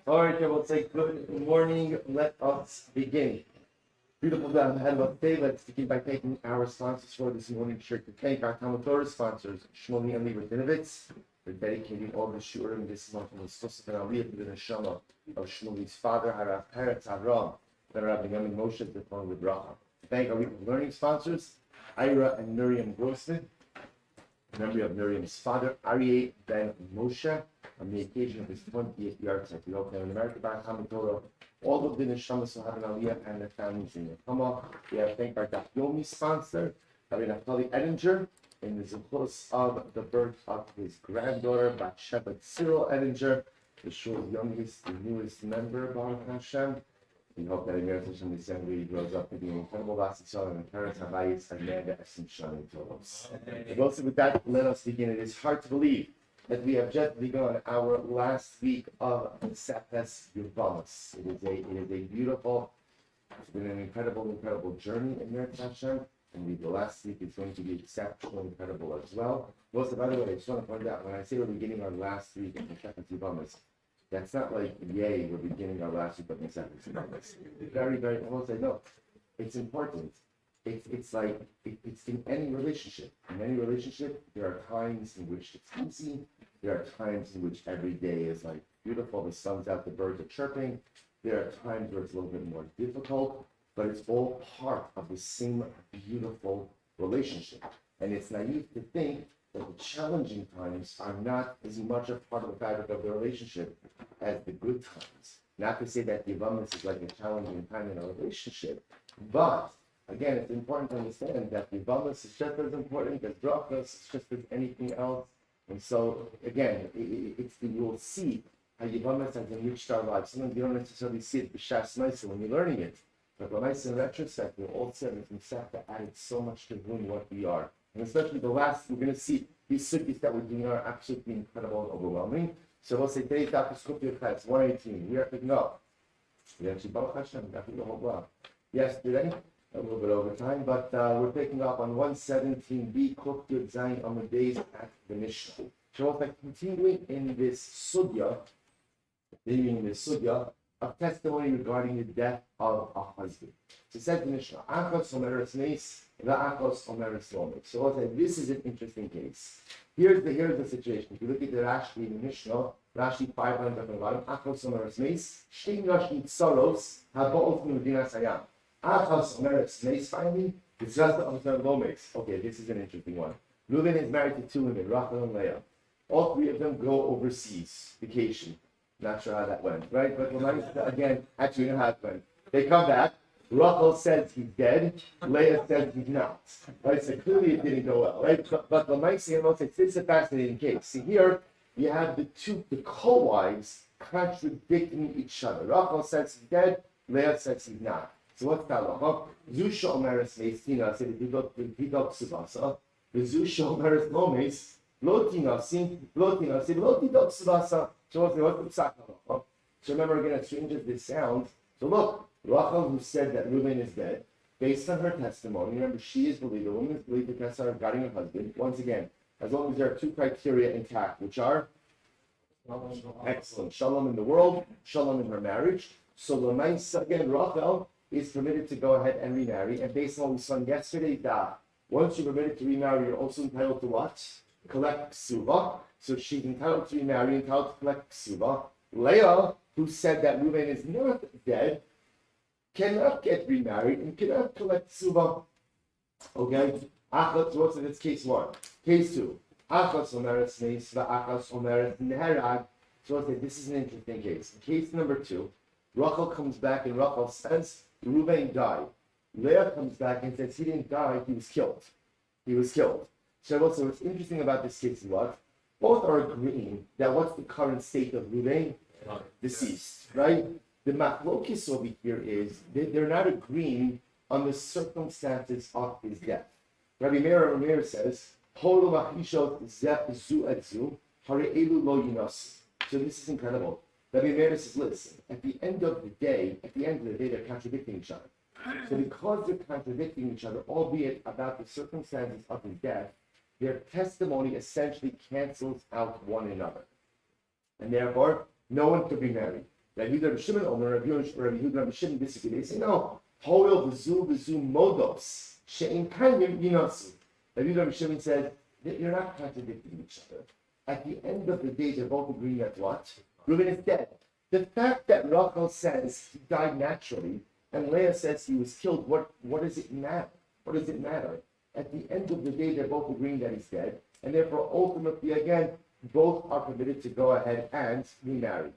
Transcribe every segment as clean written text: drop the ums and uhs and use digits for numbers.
All right, we'll say good morning. Let us begin. Beautiful day ahead of us today. Let's begin by thanking our sponsors for this morning. Sure to thank our Talmud Torah sponsors, Shmoni and Libertinovitz, for dedicating all the shurim this month from the Sosif and Aliyah to the Neshama of Shmoni's father, Harav Peretz Avram, and Rabbi Yamin Moshe, the phone with Bracha. Thank our learning sponsors, Ira and Miriam Grossman, in memory of Miriam's father, Aryeh ben Moshe, on the occasion of his 20th yahrzeit. We hope that in America, by Talmud Torah, all of the neshamas will have an aliyah and their families in Yevamos. We have to thank our Daf Yomi sponsor, Rabbi Naftali Edinger, in the zuchos of the birth of his granddaughter, Batsheva Cyril Edinger, the shul's youngest and newest member, Baruch Hashem. We hope that in Meretz Hashem December he grows up to be an incredible Vasisol and parents Havayis and Mega Esim Shani Tolos. And also with that, let us begin. It is hard to believe that we have just begun our last week of the Sepes Yevamos. It is a beautiful, it's been an incredible journey in Meretz Hashem, and the last week is going to be exceptionally incredible as well. Also, by the way, I just want to point out, when I say we're beginning our last week of the Sepes Yevamos, that's not like, yay, we're beginning our last week of the Sepes Yevamos. Very, I will say, no, it's important. It's like, it's in any relationship. In any relationship, there are times in which it's easy. There are times in which every day is like beautiful. The sun's out, the birds are chirping. There are times where it's a little bit more difficult, but it's all part of the same beautiful relationship. And it's naive to think that the challenging times are not as much a part of the fabric of the relationship as the good times. Not to say that Yevamos is like a challenging time in a relationship, but again, it's important to understand that Yevamos is just as important as brachos, it's just as anything else. And so, again, you will see how Yevamos has enriched our lives. Sometimes you don't necessarily see it b'shas ma'aseh when you're learning it, but when I say in retrospect, we'll all see it in fact that added so much to who and what we are. And especially the last, we're going to see these sukkahs that we're doing are absolutely incredible and overwhelming. So we'll say today's Daf Yomi class 118. We are picking up. We actually Baruch Hashem, got the whole block. Yesterday, a little bit over time, but we're picking up on 117b, Kuf Yud Zayin on the days at the Mishnah. So we're continuing in this sugya of testimony regarding the death of a husband. So it says the Mishnah, Achos Omeres Meis, Va'achos Omeres Lomek. So we'll say this is an interesting case. Here's the situation. If you look at the Rashi in the Mishnah, Rashi 5 lines up in the bottom, Achos Omeres Meis, Shtim Rashi Tzoros, Haba'ot Medinas Hayam. Achos Omeres Meis, finally, it's just the Omeres Lomek. Okay, this is an interesting one. Reuben is married to two women, Rachel and Leah. All three of them go overseas, vacation. Not sure how that went, right? But again, actually, you know how it went. They come back. Rachel says he's dead. Leah says he's not. Right? So clearly it didn't go well, right? But the Ma'aseh, this is a fascinating case. See here, you have the co-wives contradicting each other. Rachel says he's dead. Leah says he's not. So what's that law? Zusha omeres meistina said the didok subasa. The zusha omeres lomes lotina sin lotina said lotidok subasa. So what's the psak? So remember again, as strange as this sounds. So look, Rachel, who said that Reuben is dead, based on her testimony, remember she is believed, the woman is believed because regarding her husband. Once again, as long as there are two criteria intact, which are excellent, shalom in the world, shalom in her marriage. So Lamaisa, again, Rachel is permitted to go ahead and remarry. And based on what we saw yesterday, that once you're permitted to remarry, you're also entitled to what? Collect ksuba. So she's entitled to remarry, entitled to collect ksuba. Leah, who said that Reuben is not dead, cannot get remarried and cannot collect ksuba. Okay? Achas, what's in this case one? Case two. Achas omeres meis va'achas omeres neherag. So this is an interesting case. Case number two, Rachel comes back and Rachel says Reuben died. Leah comes back and says he didn't die, he was killed. He was killed. So what's interesting about this case is what? Both are agreeing that what's the current state of Reuben? Deceased, right? The machlokes over here is they're not agreeing on the circumstances of his death. Rabbi Meir says, Hare'elu lo yinos. So this is incredible. Rabbi Meir says, listen, at the end of the day, they're contradicting each other. So because they're contradicting each other, albeit about the circumstances of his death, their testimony essentially cancels out one another. And therefore, no one could be married. Rabbi Yehuda Shimon Omer, Rabbi Yehuda Shimon disagree. They say, no, hoil v'zu modos, she'in kayim yinosu. Rabbi Yehuda Shimon said, you're not contradicting each other. At the end of the day, they're both agreeing that what? Reuben is dead. The fact that Rachel says he died naturally, and Leah says he was killed, what does it matter? What does it matter? At the end of the day, they're both agreeing that he's dead, and therefore, ultimately, again, both are permitted to go ahead and be married.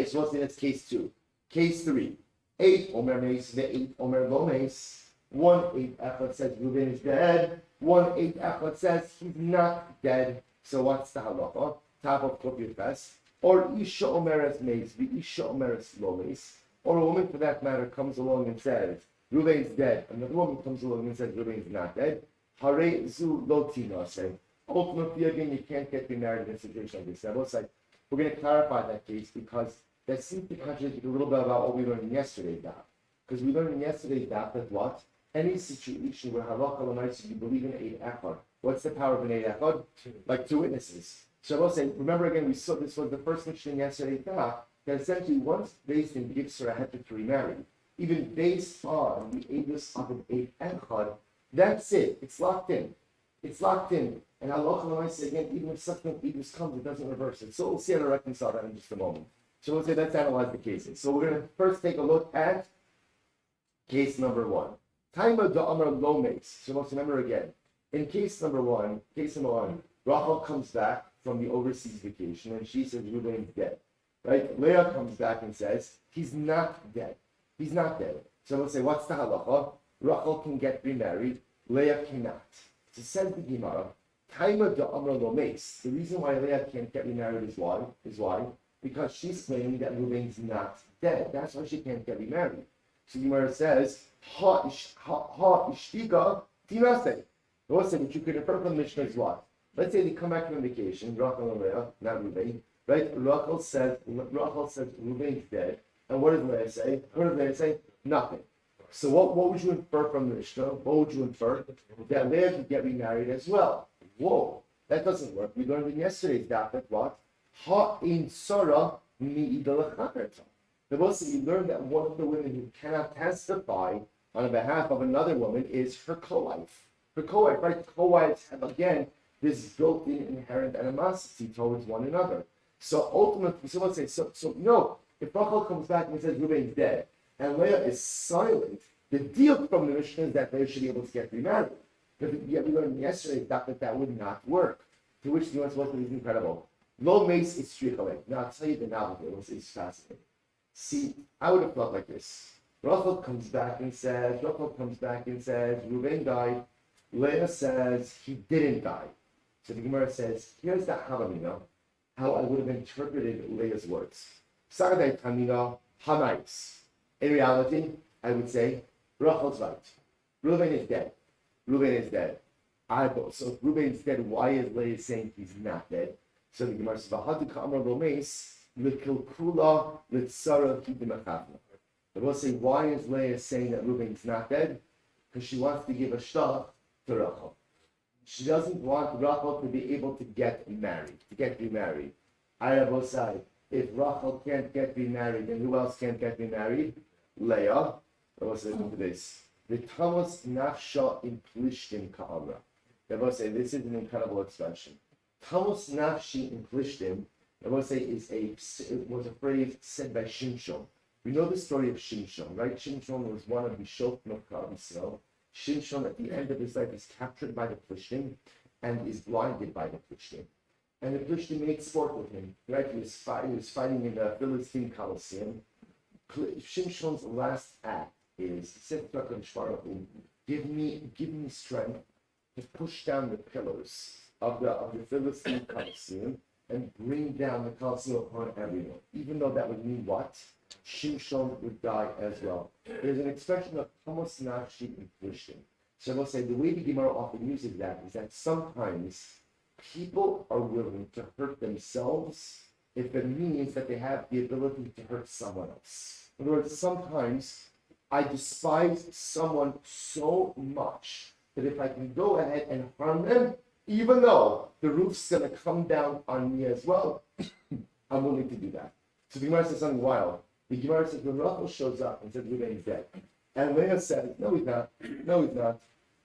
So what's the next case 2? Case 3. 8 Omer Meis, 8 Omer Lo Meis. 1 8 Echad says Reuben is dead. 1 8 Echad says he's not dead. So what's the halacha? Top of Kuf Yefes. Or Isha Omeres Meis, Isha Omeres Lo Meis. Or a woman, for that matter, comes along and says Reuben is dead. Another woman comes along and says Reuben is not dead. Hare Zu Lo Tinase. Ultimately, again, you can't get remarried in a situation like this. I will say, we're going to clarify that case because that seems to contradict a little bit about what we learned in yesterday's daf. Because we learned in yesterday's daf that what? Any situation where halakha l'maisa you believe in eight echad. What's the power of an eight echad? Like 2 witnesses. So I will say, remember again, we saw this was the first mission in yesterday's daf that essentially once based in gives her a heter to remarry, even based on the aegis of an eight echad, that's it. It's locked in. It's locked in. And halakha l'maisa again, even if subsequent aegis comes, it doesn't reverse it. So we'll see how to reconcile that in just a moment. So we'll say let's analyze the cases. So we're going to first take a look at case number 1. Taima da'amar lo meis. So let's remember again. In case number one, Rachel comes back from the overseas vacation and she says Reuben is dead. Right? Leah comes back and says he's not dead. He's not dead. So we'll say what's the halacha? Rachel can get remarried. Leah cannot. So says the Gemara. Taima da'amar lo meis. The reason why Leah can't get remarried is why? Because she's claiming that Reuben's not dead. That's why she can't get remarried. So Gemara says, ha ishtika tinase. What's it? What you could infer from the Mishnah is what? Let's say they come back from vacation, Rachel and Leah, not Reuben, right? Rachel says Reuben's dead. And what does Leah say? What does Leah say? Nothing. So what would you infer from the Mishnah? What would you infer? That Leah could get remarried as well. Whoa, that doesn't work. We learned in yesterday's daf that what? Ha in Sarah mi idalachakerta. The most we learned that one of the women who cannot testify on behalf of another woman is her co-wife. Her co-wife, right? Co-wives have again this built-in inherent animosity towards one another. So ultimately, so let's say, so no, if Rachel comes back and says Reuben's dead, and Leah is silent, the deal from the Mishnah is that Leah should be able to get remarried. But we learned yesterday that would not work. To which the answer was incredible. Lo meis is strichale. Now I'll tell you the novelty. It's fascinating. See, I would have thought like this. Rachel comes back and says, Reuben died. Leah says he didn't die. So the Gemara says, here's the halamina, how I would have interpreted Leah's words. Sagadai tamina hamais. In reality, I would say, Rachel's right. Reuben is dead. So if Reuben is dead, why is Leah saying he's not dead? So the Gemara says, "V'hadu ka'amar lo meis l'kilkula l'tzara kidim achavna." But we'll say, why is Leah saying that Reuben's not dead? Because she wants to give a shtar to Rachel. She doesn't want Rachel to be able to get remarried. Ayabosai, if Rachel can't get remarried, then who else can't get remarried? Leah. But we'll say, listen to this. The Thomas nafsha in plishtim ka'amra. They will say this is an incredible expression. Thomas nafshi in plishtim, they will say it was a phrase said by Shimshon. We know the story of Shimshon, right? Shimshon was one of the Shoftim of Klal Yisrael. Shimshon at the end of his life is captured by the Plishtim and is blinded by the Plishtim. And the Plishtim made sport with him, right? He was fighting in the Philistine Coliseum. Shimshon's last act is, he said to HaKadosh Baruch Hu, give me strength to push down the pillars of the Philistine Coliseum and bring down the Coliseum upon everyone. Even though that would mean what? Shimshon would die as well. There's an expression of Thomas Nafshi in Plishtim. So I will say the way the Gemara often uses that is that sometimes people are willing to hurt themselves if it means that they have the ability to hurt someone else. In other words, sometimes I despise someone so much that if I can go ahead and harm them, even though the roof's going to come down on me as well, I'm willing to do that. So the Gemara says something wild. The Gemara says when Rachel shows up and says Reuben is dead, and Leah says, no, he's not. No, he's not.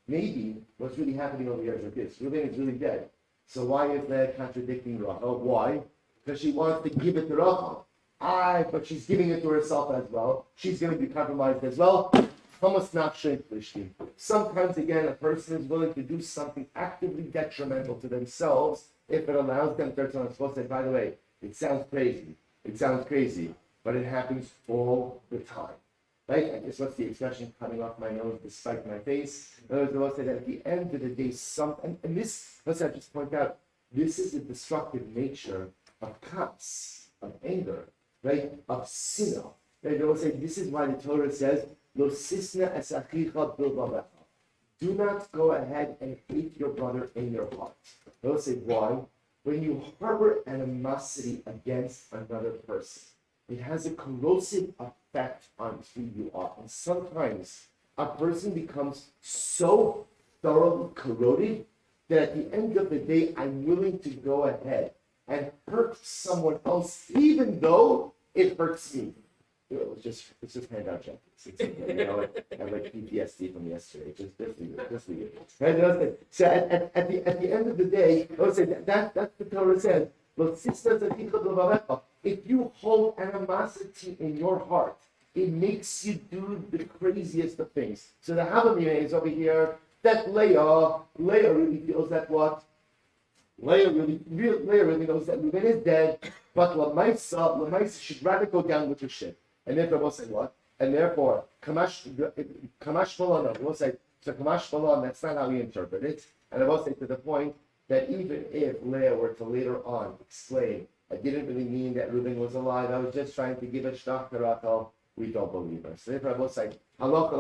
Maybe what's really happening over here is like this. Reuben is really dead. So why is Leah contradicting Rachel? Why? Because she wants to give it to Rachel. But she's giving it to herself as well. She's going to be compromised as well. Sometimes, again, a person is willing to do something actively detrimental to themselves if it allows them to turn on. Say, by the way, it sounds crazy. It sounds crazy, but it happens all the time. Right? I guess what's the expression coming off my nose despite my face? In other words, we'll say that at the end of the day, and this, let's just point out, this is the destructive nature of kas, of anger, right? Of sinah. Right? They will say this is why the Torah says, Lo sisna es achicha bilvavecha. Do not go ahead and hate your brother in your heart. They will say why? When you harbor animosity against another person, it has a corrosive effect on who you are. And sometimes a person becomes so thoroughly corroded that at the end of the day, I'm willing to go ahead and hurt someone else, even though it hurts me. Let's just hand out jackets. I have like PTSD from yesterday. Just leave it. Right? So at the end of the day, I would say that's the Torah says. If you hold animosity in your heart, it makes you do the craziest of things. So the Havamina is over here that Leah really feels that what? Leah really knows that Reuben is dead, but Lamaisa should rather go down with the ship. And therefore, we'll say what? And therefore, Kamash Malon, we'll say, so Kamash Malon, that's not how we interpret it. And I will say to the point that even if Leah were to later on explain, I didn't really mean that Reuben was alive, I was just trying to give a shtach to Rachel, we don't believe her. So therefore, I will say, Halakha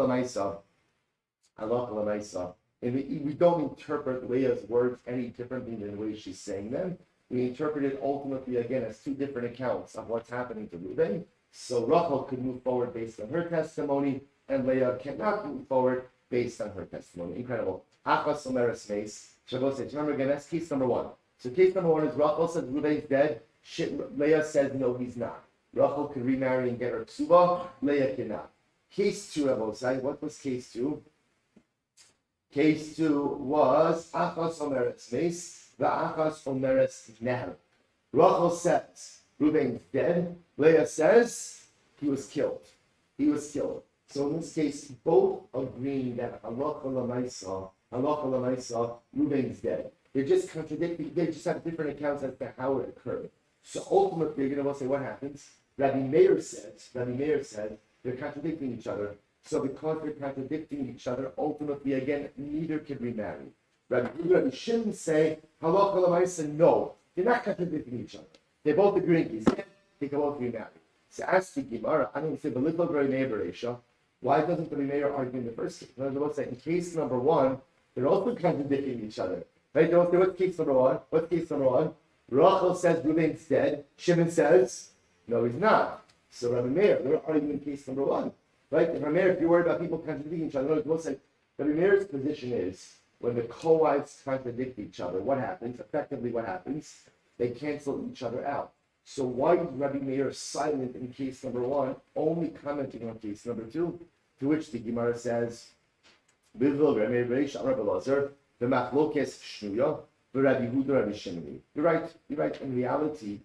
Lamaisa. And we don't interpret Leah's words any differently than the way she's saying them. We interpret it ultimately, again, as two different accounts of what's happening to Reuben. So Rachel could move forward based on her testimony, and Leah cannot move forward based on her testimony. Incredible. Achas Omeres Meis. Shabbos says, remember again, that's case number one. So case number one is Rachel says Reuben is dead. Leah says no, he's not. Rachel could remarry and get her ksuba. Leah cannot. Case two, Rabosai. What was case two? Case two was Achas Omeres Meis, the Achas Omeres Neher. Rachel says Reuben's dead. Leah says he was killed. He was killed. So in this case, both agreeing that Halakha Lamaisa, Reuben's dead. They're just contradicting. They just have different accounts as to how it occurred. So ultimately, you're going to say what happens. Rabbi Meir said they're contradicting each other. So because they're contradicting each other, ultimately, again, neither can remarry. Rabbi Shimon say Halakha Lamaisa. No, they're not contradicting each other. They're both agreeing he's dead. They can both remarry. So ask the Gemara, I don't say the little very neighbor Aisha. Why doesn't the Meir argue in the first case? In other words, in case number one, they're also contradicting each other. Right? They don't say what's case number one? What's case number one? Rachel says Reuben's dead. Shimon says, no, he's not. So Rabbi Meir, they're arguing case number one. Right? Rabbi Meir, if you're worried about people contradicting each other, we'll say Rabbi Meir's position is when the co-wives contradict each other, what happens? Effectively, what happens? They cancel each other out. So why is Rabbi Meir silent in case number one, only commenting on case number two? To which the Gemara says, the machlokes shnuya, the Rabbi Huda, Rabbi Shimoni. You're right. In reality,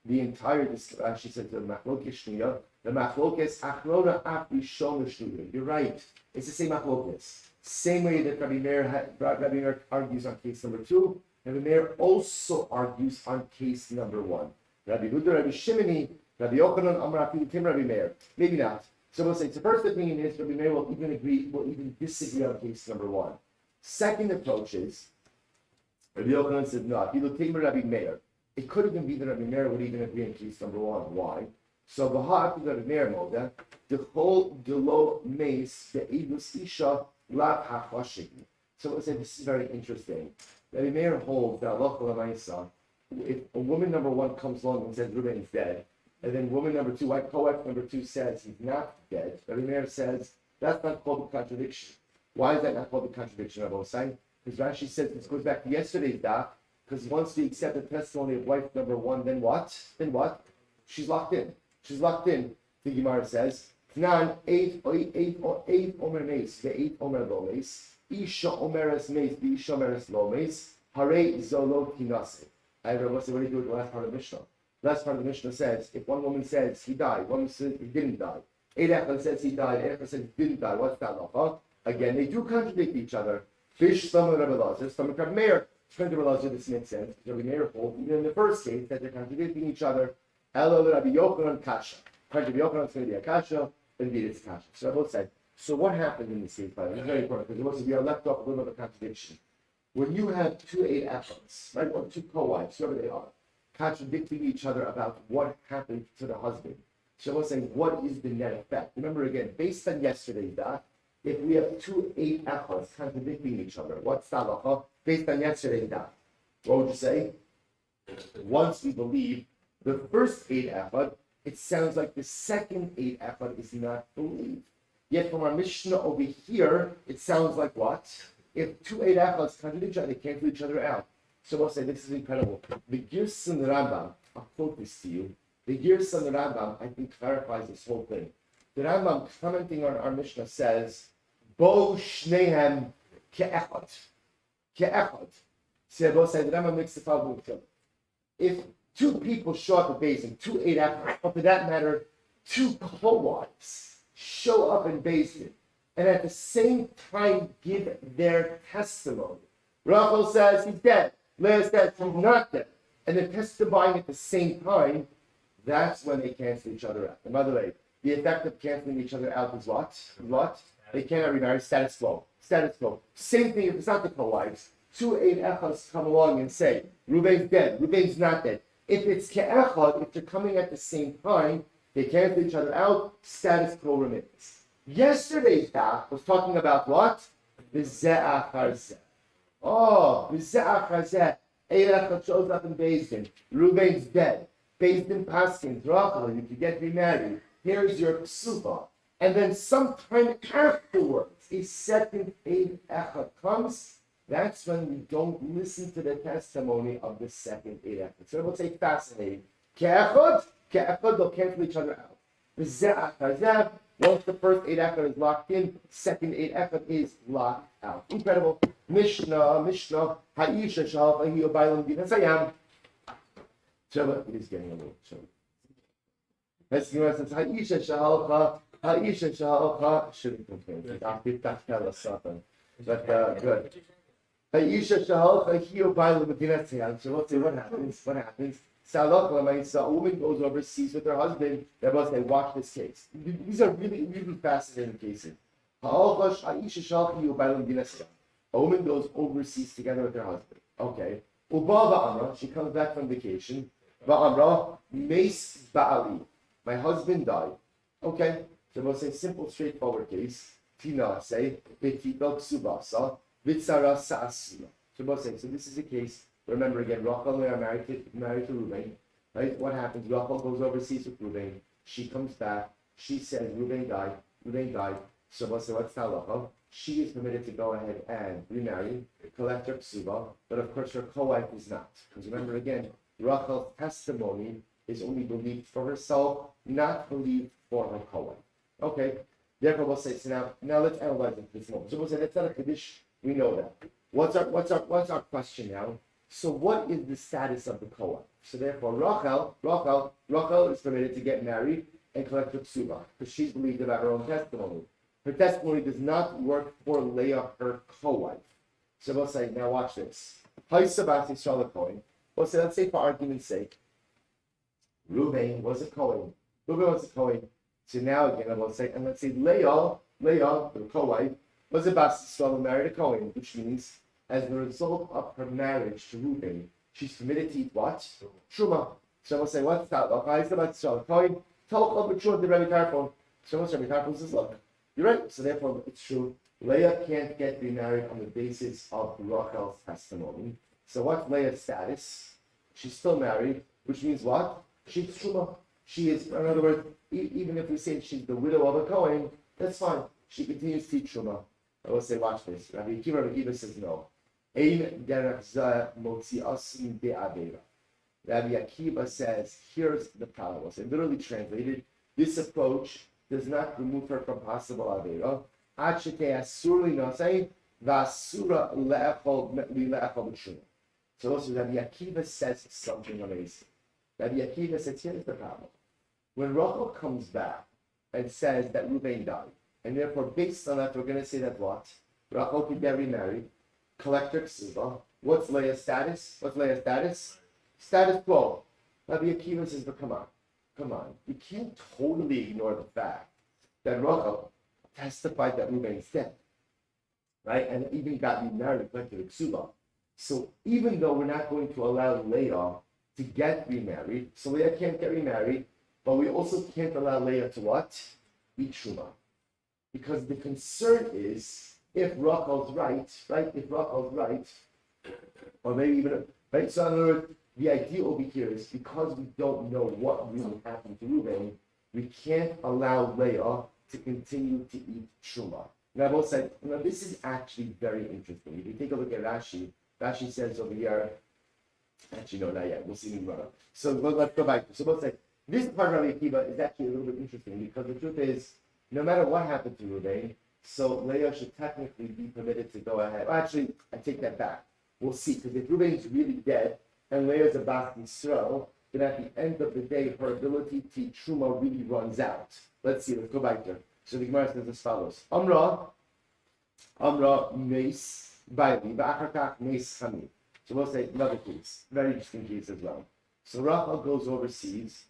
the entire discussion, she said the machlokes shnuya, the machlokes achrona afi shona shnuya. You're right. It's the same machlokes. Same way that Rabbi Meir argues on case number two. Rabbi Meir also argues on case number one. Rabbi Huda, Rabbi Shimoni, Rabbi Yochanan, Amar Afilu Tim, Rabbi Meir. Maybe not. So we'll say the first opinion is Rabbi Meir will even disagree on case number one. Second approach is Rabbi Yochanan said no. Afilu Tim, Rabbi Meir. It could even be that Rabbi Meir would even agree on case number one. Why? So V'ha Rabbi Meir Moda the whole Gelo Meis the Edus Isha Lav HaChashim. So let's say this is very interesting. Rabbi Meir holds that Allah L'maisa, if a woman number one comes along and says Reuben is dead, and then woman number two, co-wife number two says he's not dead, Rabbi Meir says that's not called a contradiction. Why is that not called a contradiction, Rabbi Hossein? Because Rashi says this goes back to yesterday's daf, because once we accept the testimony of wife number one, then what? Then what? She's locked in. She's locked in. The Gemara says, Tnan, eight omer meis, the 8 omer lo meis, Isha omeres meis, the Isha omeres lo meis, Hare zolo tinase. I have Rabbi, what do you do with the last part of the Mishnah? The last part of the Mishnah says, if one woman says he died, one woman says he didn't die, eight echad says he died, eight echad says he didn't die, what's that lacha? Again, they do contradict each other. Fish, some of Rabbi Lazar, some of Rabbi Meir. According to Rabbi Lazar, this makes sense. Rabbi Meir holds, even in the first case, that they're contradicting each other. Elo Rabbi Yochanan kasha. According to Rabbi Yochanan, it's going to be a kasha. Indeed, it's kasha. So I both said. So what happened in this case? By the way, it's very important because we are left off a little bit of a contradiction. When you have 2 8 apples, right, or 2 co-wives, whoever they are, contradicting each other about what happened to the husband. So I was saying, what is the net effect? Remember again, based on yesterday's daf, if we have 2 8 echos contradicting each other, what's the halacha? Based on yesterday's daf, what would you say? Once we believe the first 8 echad, it sounds like the second 8 echad is not believed. Yet from our Mishnah over here, it sounds like what? If 2 8 echads contradict each other, they cancel each other out. So we'll say this is incredible. The Girsan Rambam, I'll quote this to you. The Girsan Rambam, I think, clarifies this whole thing. The Rambam, commenting on our Mishnah, says, Bo shnehem ke'echad. Ke'echad. So both say the Rambam makes the following thing. If 2 people show up at Beis Din, 2 8 echads, or for that matter, 2 co-wives show up in Beis Din, and at the same time give their testimony. Rachel says he's dead. Leah says he's not dead. And they're testifying at the same time. That's when they cancel each other out. And by the way, the effect of canceling each other out is what? What? They cannot remarry. Status quo. Status quo. Same thing if it's not the co-wives. 2 8 echas come along and say, Reuben's dead. Reuben's not dead. If it's ke'echad, if they're coming at the same time, they cancel each other out. Status quo remains. Yesterday's daf was talking about what? B'zeh achar zeh. Oh, b'zeh achar zeh. Eilach shows up in Beis Din. Reuben's dead. Beis Din paskins. Rachel, you can get remarried. Here's your ksuba. And then sometime afterwards, a second 8 echad comes. That's when we don't listen to the testimony of the second 8 echad. So I will say fascinating. Ke'echad, they'll cancel each other out. B'zeh achar zeh. Once the first 8 echad is locked in, second 8 echad is locked out. Incredible. Mishnah, Ha'isha shal v'hiyu bailam dinasayam. Shabbat, it is getting a little chilly. Let's see what says. Ha'isha shal shouldn't complain. But good. Ha'isha shal v'hiyu bailam dinasayam. So let's see what happens. A woman goes overseas with her husband. They must say, watch this case. These are really, really fascinating cases. A woman goes overseas together with her husband. Okay. She comes back from vacation. Meis ba'ali. My husband died. Okay. So we'll say simple, straightforward case. Tina say, Betito ksubasa, vitsara sa'asila. So we'll say, so this is a case. Remember again, Rachel and Leah are married to Reuben, right? What happens? Rachel goes overseas with Reuben. She comes back. She says Reuben died. So what's the halacha? She is permitted to go ahead and remarry, collect her ksuba, but of course her co-wife is not. Because remember again, Rachel's testimony is only believed for herself, not believed for her co-wife. Okay. Therefore, we'll say so. Now let's analyze it this moment. So we'll say that's not a kaddish. We know that. What's our question now? So what is the status of the co-wife? So therefore, Rachel is permitted to get married and collect her ksuba because she's believed about her own testimony. Her testimony does not work for Leah, her co-wife. So we'll say, now watch this. We'll say, let's say for argument's sake, Reuben was a Kohen. So now again, we'll say, and let's say Leah, the co-wife, was a Bas Yisrael, married a Kohen, which means as a result of her marriage to Reuben, she's permitted to eat what? Truma. So we'll say, what's that? So what's Rabbi Tarfon says, look, you're right. So therefore, it's true. Leah can't get remarried on the basis of Rachel's testimony. So what's Leah's status? She's still married, which means what? She's Truma. She is, in other words, even if we say she's the widow of a Kohen, that's fine. She continues to teach Truma. I will say, watch this. Rabbi Akiva says no. Ein derech zeh motzias min de'avera. Rabbi Akiva says, here's the problem. I'll say, literally translated, this approach does not remove her from possible avera. Ad shetei asur linosei v'asura le'echol b'shuma. So also Rabbi Akiva says something amazing. Rabbi Akiva says, here's the problem. When Rachel comes back and says that Reuben died, and therefore based on that we're going to say that what? Rachel could get remarried, collect her ksuba. What's Leah's status? Status quo. Rabbi Akiva says, but come on. You can't totally ignore the fact that Rachel testified that Reuben is dead, right? And even got remarried, collected a ksuba. So even though we're not going to allow Leah to get remarried, so Leah can't get remarried, but we also can't allow Leah to what? Be Truma. Because the concern is, if Rachel's right, or maybe even, right? So in other words, the idea over here is because we don't know what really happened to Reuben, we can't allow Leah to continue to eat Truma. Now, I both said, this is actually very interesting. If you take a look at Rashi says over here, actually, no, not yet. We'll see in the run-up. So let's go back. So both say, this part of Rabbi Akiva is actually a little bit interesting because the truth is, no matter what happened to Reuben, so Leah should technically be permitted to go ahead. Well, actually, I take that back. We'll see, because if Reuben's really dead and Leah's a Bas Yisrael, then at the end of the day, her ability to eat Truma really runs out. Let's see, let's go back there. So the Gemara says as follows. Amra meis baili, v'achar meis chami. So we'll say another case, very interesting case as well. So Rachel goes overseas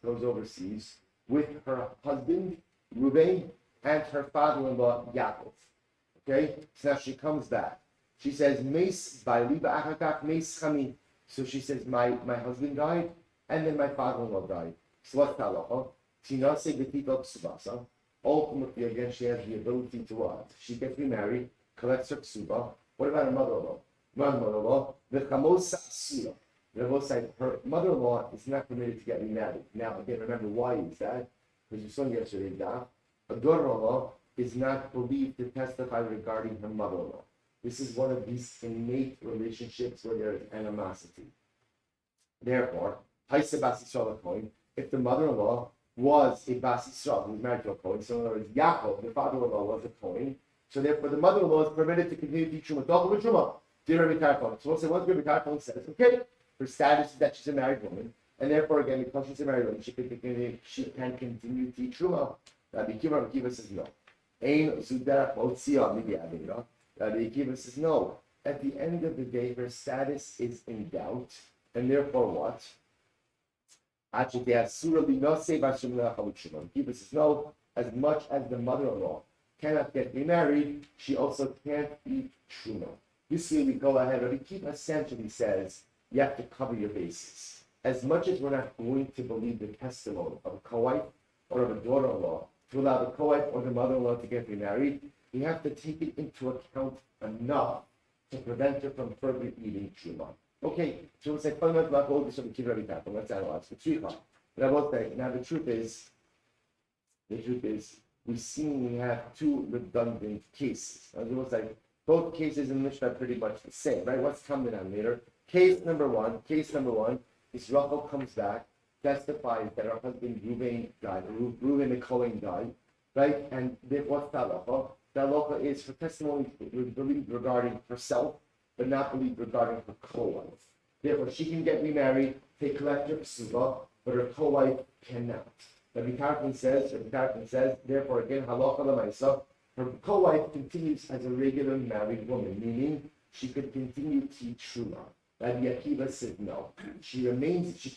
with her husband, Reuben, and her father-in-law, Yaakov. Okay? So now she comes back. She says, Meis baili v'achar meis chami. So she says, my husband died, and then my father-in-law died. So what's the halacha? Tinase b'titol ksubasa. Ultimately, again, she has the ability to what? She gets remarried, collects her ksuba. What about her mother-in-law? Mother-in-law, the chamosa asura. Her mother-in-law is not permitted to get remarried. Now, again, remember why is that? Because you saw yesterday, a daughter-in-law is not believed to testify regarding her mother-in-law. This is one of these innate relationships where there is animosity. Therefore, if the mother-in-law was a Bas Yisrael who was married to a Kohen, so in other words, Yaakov, the father-in-law, was a Kohen, so therefore the mother-in-law is permitted to continue to teach Truma. Dear Rabbi Tarfon. So we'll say, once Rabbi Tarfon says, okay, her status is that she's a married woman, and therefore, again, because she's a married woman, she can continue to teach Truma. Rabbi Akiva says, no. Rabbi Akiva says, no. At the end of the day, her status is in doubt, and therefore what? Akiva says, no, as much as the mother-in-law cannot get remarried, she also can't eat Truma. You see, we go ahead. Rabbi Akiva essentially says, you have to cover your bases. As much as we're not going to believe the testimony of a co-wife or of a daughter-in-law to allow the co-wife or the mother-in-law to get remarried, you have to take it into account enough to prevent her from further eating Truma. Okay, so we'll say, let's analyze the truth. But I will say, now the truth is, we have two redundant cases. I will say, both cases in Mishnah are pretty much the same, right? What's coming on later? Case number one is Rachel comes back, testifies that her husband Reuben died, Reuben the Kohen died, right? And what's the halacha? The halacha is for testimony believed regarding herself, but not believed regarding her co-wife. Therefore, she can get remarried, take collective ksuba, but her co-wife cannot. Rabbi Tarfon says, therefore, again, halacha l'maisa, her co-wife continues as a regular married woman, meaning she could continue to teach Truma. Rabbi Akiva said no. She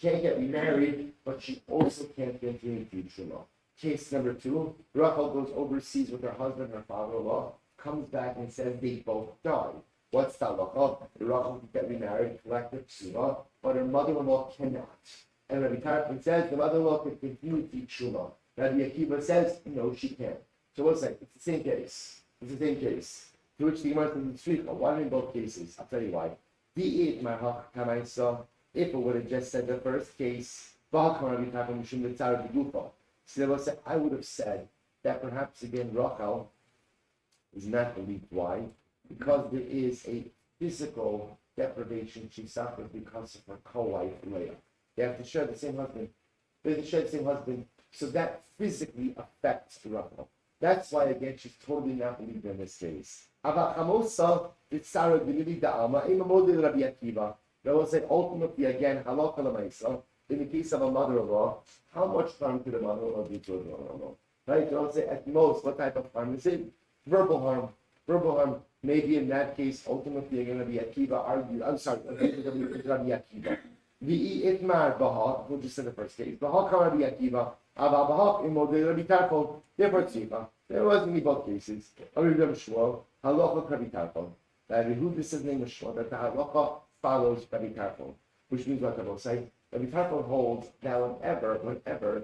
can't get remarried, but she also can't continue to teach Truma. Case number two, Rachel goes overseas with her husband, her father-in-law, comes back and says they both died. What's the halacha? Rachel can get remarried, collect her Truma, but her mother-in-law cannot. And Rabbi Tarfon says the mother-in-law can continue to teach Truma. Rabbi Akiva says no, she can't. So what's that? It's the same case. To which the Gemara says, why in both cases? I'll tell you why. If it would have just said the first case, so they will say, I would have said that perhaps again Rachel is not believed. Why? Because there is a physical deprivation she suffered because of her co-wife Leah. They have to share the same husband. So that physically affects Rachel. That's why again she's totally not believed in this case. They will say ultimately again, halakha l'maisa, in the case of a mother-in-law, how much harm could a mother-in-law do to a daughter-in-law? Right? They will say at most, what type of harm is it? Verbal harm. Verbal harm. Maybe in that case, ultimately you're going to be Akiva argue. I'm sorry, Rabbi Akiva. The itmar baha, we'll just say the first case. Baha kar Rabbi Akiva, ava baha imodei Rabbi Tarfon. Therefore, tziva. There wasn't in both cases. Rabbi Shmuel, halacha Rabbi Tarfon. That who this is name of Shmuel, that the halacha follows Rabbi Tarfon, which means what I will say. Rabbi Tarfon holds that whenever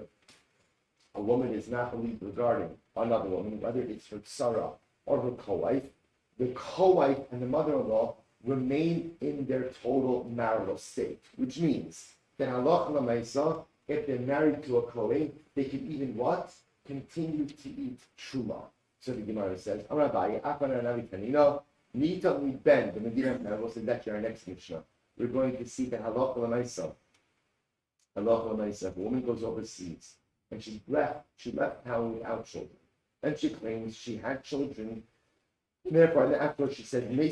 a woman is not believed regarding another woman, whether it's her tzara or her co-wife, the co-wife and the mother-in-law remain in their total marital state, which means that halach l'maisa, if they're married to a kohen, they can even what? Continue to eat truma. So the Gemara says, Rabbi, Afan Anavi Tanino, Nita mi ben, the Medina will say that's our next Mishnah. We're going to see that halach l'maisa. Halach l'maisa, if a woman goes overseas and she left town without children, and she claims she had children. Therefore, after she said, then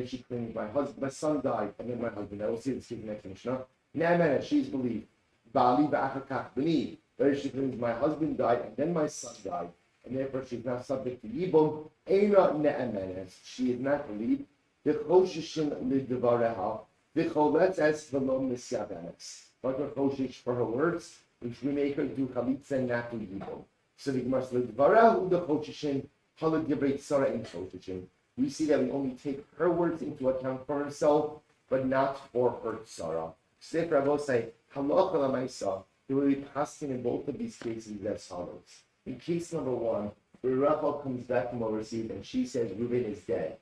she claimed my son died, and then my husband. I will see this in the next Mishnah. She's believed. Where she claims my husband died, and then my son died, and therefore she's now subject to Yibum. She is not believed. But we're choshish for her words, which we make her do chalitza and not do Yibum. So the Gemara says, we see that we only take her words into account for herself, but not for her tzara. Sefer Avos say, halacha l'maisa, there will be passing in both of these cases as follows. In case number one, where Rachel comes back from overseas and she says Reuben is dead,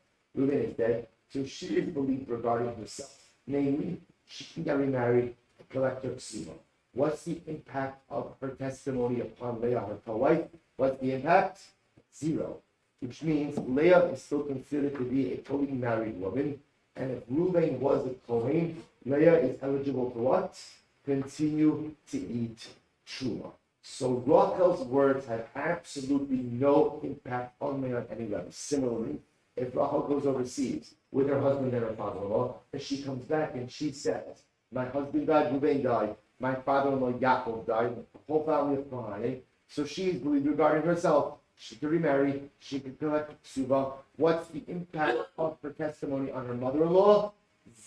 so she is believed regarding herself. Namely, she can get remarried and collect her ksuba. What's the impact of her testimony upon Leah, her co-wife? What's the impact? 0. Which means Leah is still considered to be a totally married woman. And if Reuben was a Kohen, Leah is eligible to what? Continue to eat truma. So Rachel's words have absolutely no impact on Leah on any level. Similarly, if Rachel goes overseas with her husband and her father-in-law, and she comes back and she says, my husband died, Reuben died, my father-in-law Yaakov died, the whole family of Kohanim. So she is believed regarding herself. She could remarry, she could collect ksuba. What's the impact of her testimony on her mother-in-law?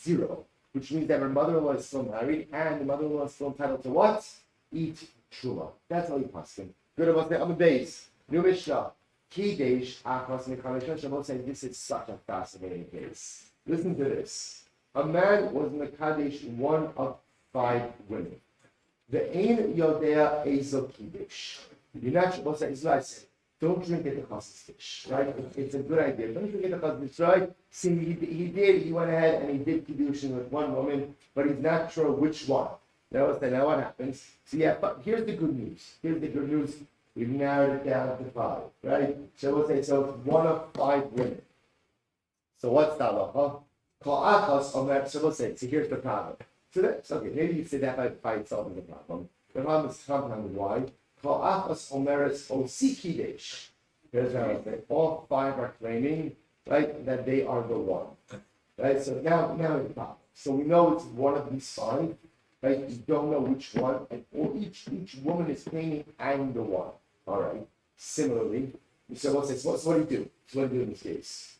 0. Which means that her mother-in-law is still married, and the mother-in-law is still entitled to what? Eat truma. That's all you paskin. Good about the base. New Mishnah. Kidesh achas mechamesha. Shabbos says this is such a fascinating case. Listen to this. A man was in the Kadesh, one of 5 women. The Ein Yodea Ezo Kidesh. You're not supposed to say, don't drink at the chassid's fish, right? It's a good idea. Don't drink at the chassid's fish, right? See, he went ahead and he did kiddushin with one woman, but he's not sure which one. Now what happens? So but here's the good news. We've narrowed it down to 5, right? So we'll say, so it's one of 5 women. So what's the halacha? So we'll say, so here's the problem. So that's okay. Maybe you say that by itself is a problem. The problem is compounded. Why? Here's how I say. All 5 are claiming, right, that they are the one. Right? So now it's problem. So we know it's one of these 5, right? You don't know which one, and each woman is claiming I'm the one. All right. Similarly, so we'll say, so what do you do? So what do you do in this case?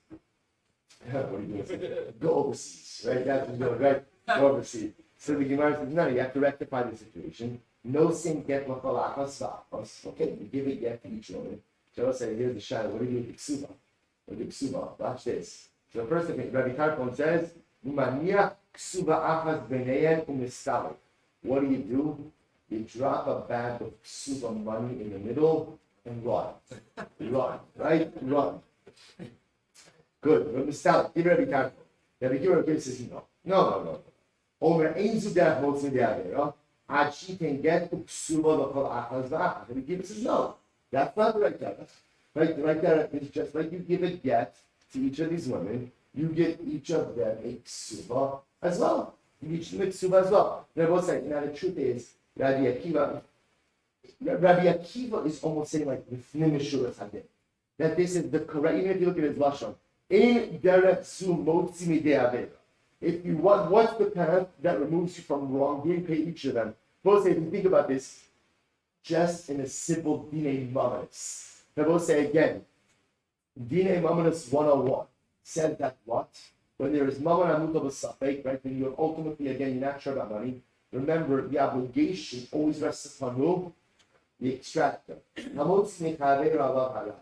What do you do? Go overseas, right? That's what you do, right? Go overseas. So the Gemara says, no, you have to rectify the situation. No sin get l'chalachas. Okay, you give it yet to each woman. So I'll say, here's the shadow. What do you do with ksuba? Watch this. So the first thing, Rabbi Tarfon says, Umaniach ksuba achas b'neyen u'mistalik. What do? You drop a bag of ksuba money in the middle and run. Run. Good. But Mr. Give Rabbi careful. Rabbi Kiva says no. No. Over Ainzu Derech Motzi De'avera. Ad she can get Uksuba L'chol Achaz V'achaz. Rabbi Kiva says no. That's not the right derech. Right there is just like you give a get to each of these women, you give each of them a ksuba as well. You each them a ksuba as well. They're both saying, now the truth is, Rabbi Akiva is almost saying like that this is the correct, even if you look at his lashon, in derech zu motzi midei avera. If you want, what's the path that removes you from wrongdoing? Pay each of them. Both say, if you think about this, just in a simple Dinei Mamonos. They both say again, Dinei Mamonos 101 said that what? When there is Mamon Amuta B'Safek, right, when you're ultimately, again, you're not sure about money, remember, the obligation always rests upon who? The extractor. Hamotz Mechaver Allah Halal.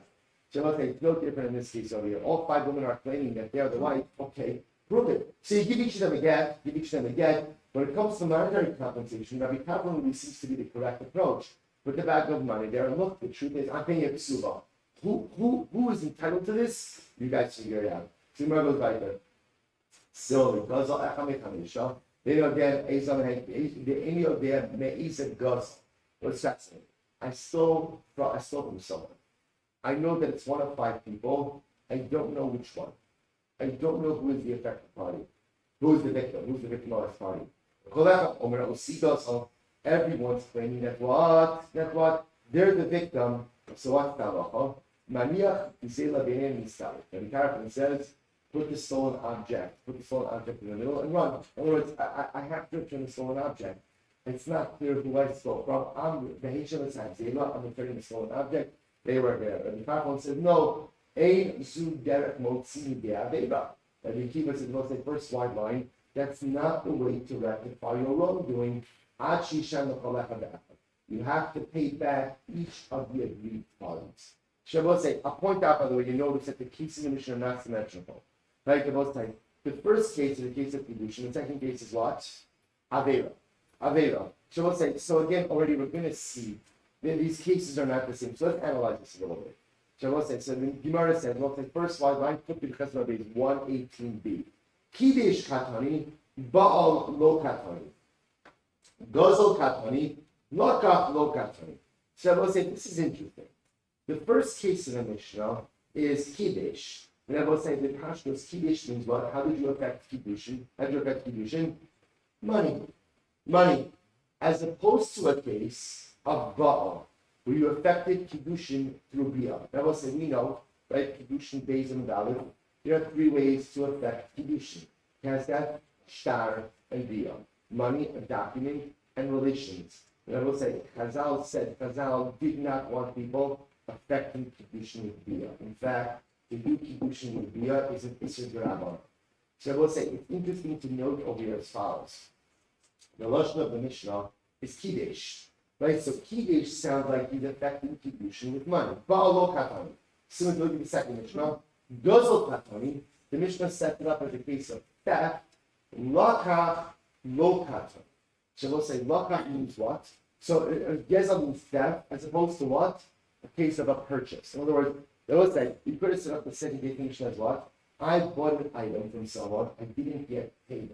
So it's no different in this case over here. All 5 women are claiming that they're the wife. Okay, prove it. So you give each of them a get, When it comes to monetary compensation, Rabbi Kaplan really seems to be the correct approach. With the bag of money there, and look, the truth is, I'm paying a ksuba. Who is entitled to this? You guys figure it out. Tumor goes by there. So, because they know again, the any of them me'is and goes. What's that saying? I stole from someone. I know that it's one of 5 people. I don't know which one. I don't know who is the affected party. Who is the victim? Who's the victimized party? Everyone's claiming that what? They're the victim. So what's the halacha? Maniach Isela Be'en Nistalek. And the Tarafin says, put the stolen object in the middle and run. In other words, I have to return the stolen object. It's not clear who I stole from. I'm the Hashem Zela, I'm returning the stolen object. They were there. And the Tarafin says, no, Ein Zu Derech Motzi De'avera. And the Kiva says, what's the first wide line? That's not the way to rectify your wrongdoing. You have to pay back each of the agreed parties. Shabbos say, I'll point out, by the way, you notice that the cases in the Mishnah are not symmetrical. Right? The first case is the case of Kedushin. The second case is what? Avera. Shabbos say, so again, already we're going to see that these cases are not the same. So let's analyze this a little bit. Shabbos say, so the Gemara says, well, the first slide line, put the Chesed is 118b. Kidesh Katani, Baal Lo Katani. Gozel Katani, Lokach Lo Katani. So I will say, this is interesting. The first case in the Mishnah is Kiddush. And I will say, the Pashtos Kiddush means what? How did you affect Kiddushin? Money. As opposed to a case of Baal, where you affected Kiddushin through Bia. I will say, we know, right? Kiddushin, Beis, and Dalit. There are 3 ways to affect Kiddushin. Kesef, Shtar, and Bia. Money, a document, and relations. And I will say, Chazal did not want people affecting Kiddushin with Bia. In fact, to do Kiddushin with Bia is an Isser D'Rabbanan. So I will say, it's interesting to note over here as follows. The Lashon of the Mishnah is Kiddush. Right? So Kiddush sounds like he's affecting Kiddushin with money. Baal Lo Katani. Similar to look at the second Mishnah. Gozel Katani. The Mishnah set it up as a case of theft. Lakach Lo Katani. So we'll say Lakach means what? So Gezel means theft as opposed to what? A case of a purchase. In other words, they will say, you could have set up the second definition as what? I bought an item from someone, I didn't get paid.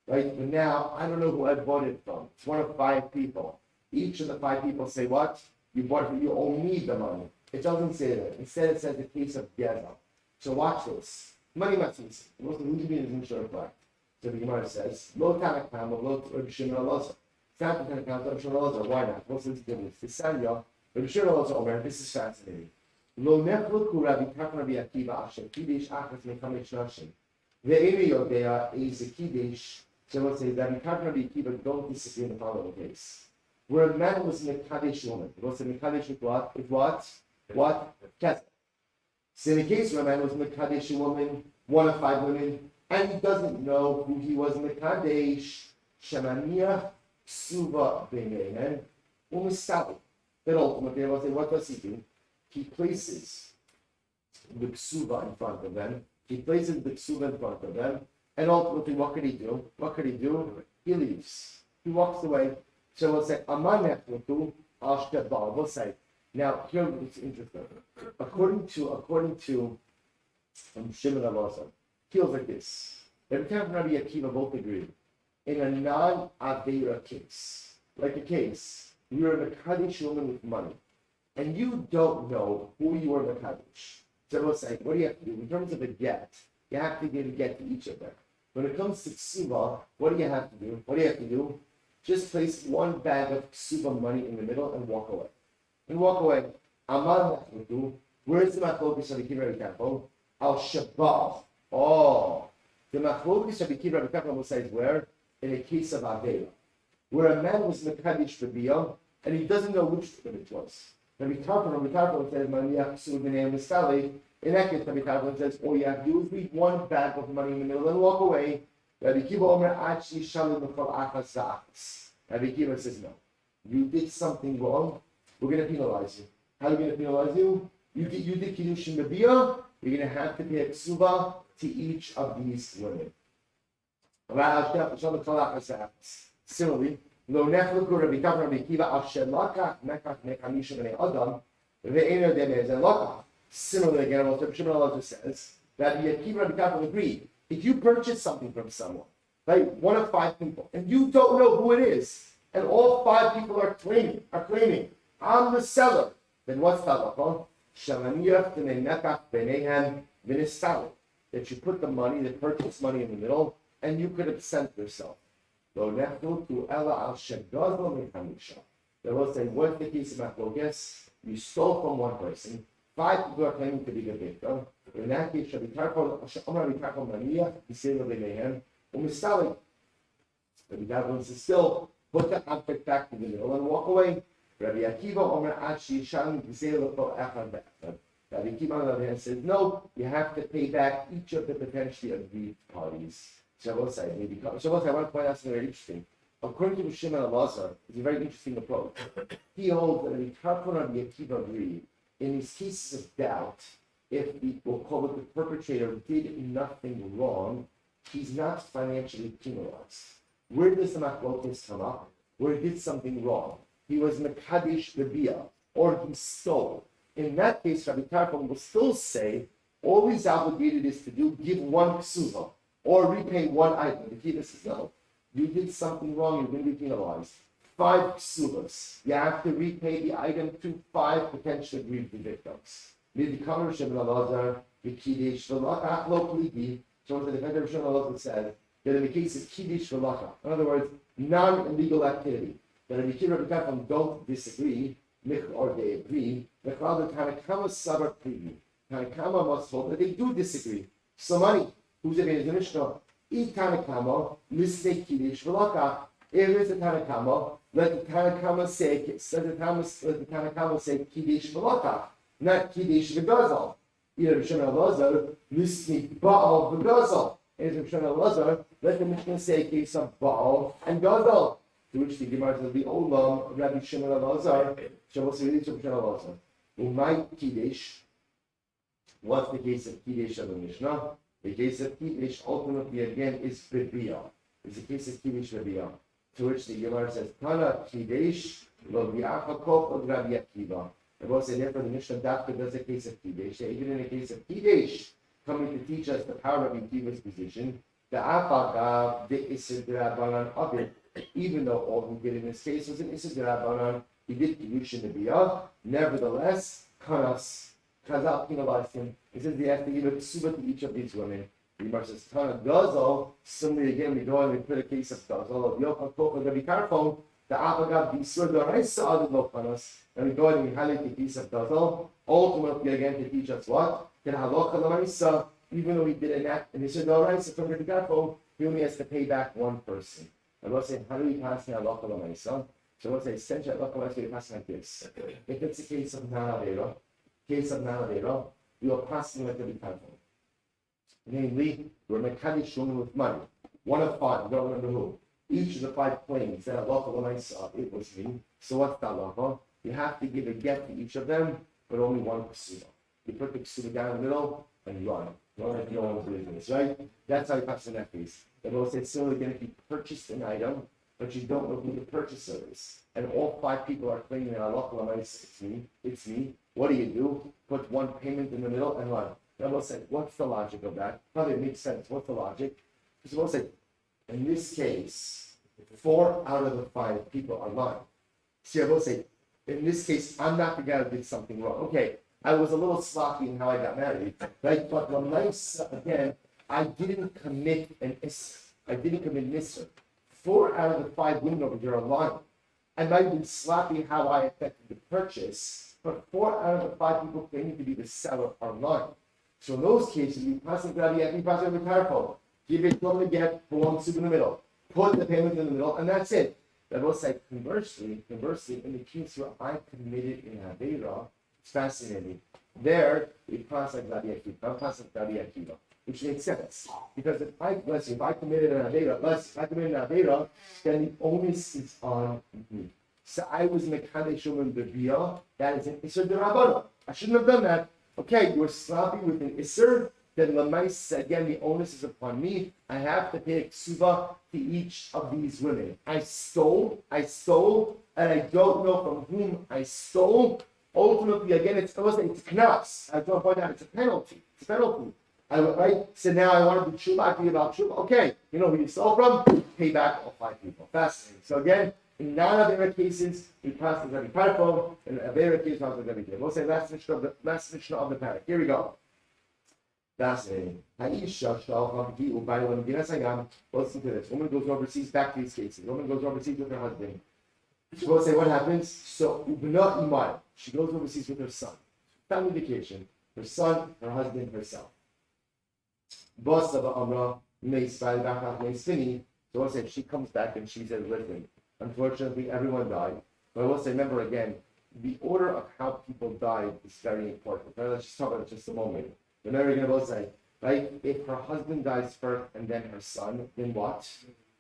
Right? But now, I don't know who I bought it from. It's one of 5 people. Each of the 5 people say what? You bought it, you owe me the money. It doesn't say that. Instead, it says the case of Gezel. So watch this. Money matzis. Most of the Lujibin is in short fact. So the Gemara says, Lo Tanakam, Lo Rabbi Shimon Elazar. It's not the Tanakam, Rabbi Shimon Elazar. Why not? What's the difference? The Sanya, Rabbi Shimon Elazar Omer, this is fascinating. Lo nechluku Rabbi Kafan Rabbi Akiva Asher, Kiddush Achas Mekamesh Nashim. Ve'emi Yodea is a Kiddush. So let's say Rabbi Kafan Rabbi Akiva don't disagree in the following case. Where a man was in a Kaddish woman. What's in a Kaddish with what? With what? What? Kesef. So in the case where a man was in a Kaddish woman, one of 5 women, and he doesn't know who he was in the Kaddish, Shemaniah Ksuva B'neihen U'Mistavi. Then ultimately, I will say, what does he do? He places the ksuba in front of them. And ultimately, what could he do? He leaves. He walks away. So we'll say, we'll say, now here it's interesting. According to from Shimon Elazar. Feels like this. Rabbi Kama and Rabbi Akiva both agree. In a non-Aveira case, like a case, you're a Mekadesh woman with money, and you don't know who you are Mekadesh. So we'll say, what do you have to do? In terms of a get, you have to give a get to each of them. When it comes to ksuba, what do you have to do? What do you have to do? Just place one bag of ksuba money in the middle and walk away. Amal Machluku. Where's the Machlokes of the Rabbi Kafo? Al Shabbat. Oh, the Machlokes of the Rabbi Kafo will say where? In a case of Avela, where a man was Mekadesh Rabiyah and he doesn't know which one it was. Rabbi Kafo says, Maniach Ksuba B'nei Mistali. In that case, Rabbi Kafo says, all you have to do is leave one bag of money in the middle and walk away. Rabbi Kiva Omer Achi Shalim B'chol Achas Za'achas. Rabbi Kiva says, no, you did something wrong. We're going to penalize you. How are we going to penalize you? You did Kiddushin Rabiyah. You're going to have to pay a ksuba to each of these women. Similarly, lo nechluku Rabbi Kafo Rabbi Kiva al shelakach mekach mekamisha b'nei adam ve'eno demez and lakach. Similarly, again, what Shimon Elazar says that Rabbi Akiva Rabbi Kafo agreed. If you purchase something from someone, right, one of 5 people, and you don't know who it is, and all 5 people are claiming, I'm the seller, then what's the halacha? That you put the money, the purchase money in the middle, and you could absent yourself. They will say, what's the case of Machlokes? You stole from one person, 5 people are claiming to be the victim. In that case, the devil is still put the object back in the middle and walk away. Rabbi Akiva Omer Achi Shalim Echad Be'echad. Rabbi Akiva on the other hand says, no, you have to pay back each of the potentially aggrieved parties. Shabbos, I want to point out something very interesting. According to Shimon Elazar, it's a very interesting approach. He holds that Rabbi Kafo and Rabbi Akiva agree in these cases of doubt, if we'll call it the perpetrator did nothing wrong, he's not financially penalized. Where does the Machlokes come up? Where he did something wrong. He was Mekadesh Rabiyah, or he stole. In that case, Rabbi Kafo will still say, all he's obligated is to do, give one ksuva, or repay one item. The Kiva says, no, you did something wrong, you're going to be penalized. 5 ksuvas. You have to repay the item to 5 potentially aggrieved victims. So the defender of Shimon Elazar says that in the case of Kiddush V'Lacha, in other words, non-illegal activity, that Rabbi Akiva and Rabbi Kafo don't disagree, or they agree, the Tanakama Sabar Preview. Tanakama must hold that they do disagree. So money, who's it in the Mishnah? Eat Tanakama, mistake Kiddush V'Lacha. If it's a Tanakama, let the Tanakama say Kiddush V'Lacha, not Kiddush V'Gazal. Either Shimon Elazar, mistake Baal V'Gazal. And if Shimon Elazar, let the Mishnah say a case of Baal and Gazal. To which the Gemara says, the Olam, Rabbi Shimon Elazar, Shabbos Yidich of Shimon Elazar. Umay Kiddush. What's the case of Kiddush of the Mishnah? The case of Kiddush ultimately again is Bibiyah. It's a case of Kiddush Bibiyah. To which the Gemara says, Tana Kiddush, Lo Bi'achakov of Rabbi Akiva. And we'll say, therefore, the Mishnah Dafka does a case of Kiddush. Even in a case of Kiddush, coming to teach us the power of Rabbi Akiva's position, the Afagav, the Isser D'Rabbanan of it, even though all he did in this case was an Isser D'Rabbanan, he did Kiddush in the Biyah. Nevertheless, Kanas, Chazal penalized him. He says they have to give a ksuba to each of these women. The Gemara says, Tana Gazal, similarly again, we go and we put a case of Gazal, of Yochak Koch, Rabbi Karfon, the Afagav, the Isser D'Oraisa, Adid Lo Kanas, and we go and we highlight the case of Gazal, ultimately again to teach us what? That Halacha L'Maisa, even though he did an act, and he said, D'Oraisa from Rabbi Karfon, he only has to pay back one person. And we'll say, how do we pass the Halacha L'Maisa? So we'll say, essentially, Halacha L'Maisa, we pass like this. If it's a case of non-Avera, we are passing like Rabbi Karfon. Namely, we're Mekadesh woman with money. One of 5, we don't remember who. Each of the 5 claims that Halacha L'Maisa, it was me. So what's the Halacha? You have to give a get to each of them, but only one ksuba. You put the ksuba down in the middle and run. Run like no one's business, right? That's how you pass in that case. And we'll say, similarly again, if you purchased an item, but you don't know who the purchaser is, and all 5 people are claiming that Halacha L'Maisa, it's me. What do? Put one payment in the middle and run. Now we'll say, what's the logic of that? Probably makes sense. What's the logic? Because we'll say, in this case, 4 out of the 5 people are lying. See, I will say, in this case, I'm not the guy who did something wrong. Okay, I was a little sloppy in how I got married, right? But the nice, again, I didn't commit an isser. I didn't commit an isser. 4 out of the 5 women over here are lying. I might have been sloppy in how I affected the purchase, but 4 out of the 5 people claiming to be the seller are lying. So in those cases, we pass it careful. Give it from the get, belongs to in the middle. Put the payment in the middle, and that's it. That will say, conversely, in the case where I committed in Habeira, it's fascinating. There, we pass like Rabbi Akiva, which makes sense. Because if I committed an Habeira, then the onus is on me. So I was Mekadesh Shulman B'Biyah, that is an Isser D'Rabbanan. I shouldn't have done that. Okay, you were sloppy with an Isser, then Lamais, again, the onus is upon me. I have to pay a ksuva to each of these women. I stole, and I don't know from whom I stole. Ultimately, again, it's knas. I don't point out it's a penalty. Right? So now I want to do tshuva. I can give out tshuva. Okay, you know who you stole from? Pay back all 5 people. Fascinating. So again, in non-Avera cases, we pass the every parafo. In Avera cases, we pass the every day. We'll say last Mishnah of the parak. Here we go. Fascinating. Listen to this. Woman goes overseas, back to these cases. Woman goes overseas with her husband. She will say what happens. So she goes overseas with her son. Family vacation. Her son, her husband, herself. So we'll say she comes back and she says, listen, unfortunately everyone died. But I will say, remember again, the order of how people died is very important. Right? Let's just talk about it just a moment. Remember again, I will say, right? If her husband dies first and then her son, then what?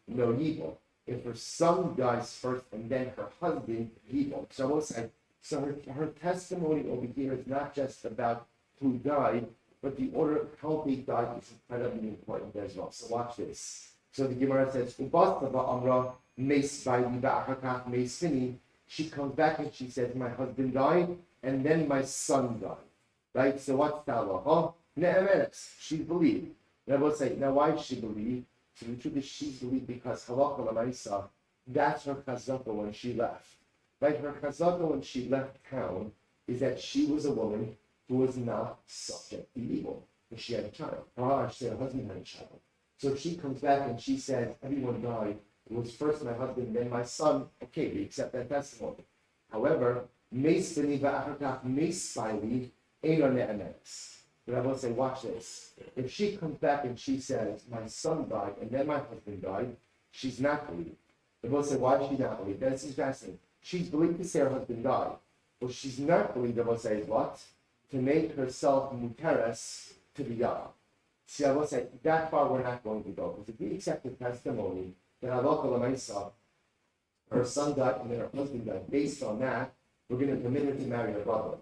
No evil. If her son dies first and then her husband, evil. So I will say, so her testimony over here is not just about who died, but the order of how they died is incredibly important as well. So watch this. So the Gemara says, she comes back and she says, my husband died and then my son died. Right? So what's the halacha? Ne'emenes. She believed. And I will say, now why did she believe? So the truth is she believed because halacha l'maisa, that's her chazaka when she left. Right? Her chazaka when she left town is that she was a woman who was not subject to evil. And she had a child. Her husband had a child. So if she comes back and she says, everyone died, it was first my husband, then my son, okay, we accept that testimony. However, but I will say, watch this. If she comes back and she says, my son died and then my husband died, she's not believed. I will say, why is she not believed? This is fascinating. She's believed to say her husband died. What she's not believed, I will say, is what? To make herself muteres to the yah. See, I will say, that far we're not going to go. Because if we accept the testimony that halacha l'maisa, her son died and then her husband died, based on that, we're going to permit her to marry her brother.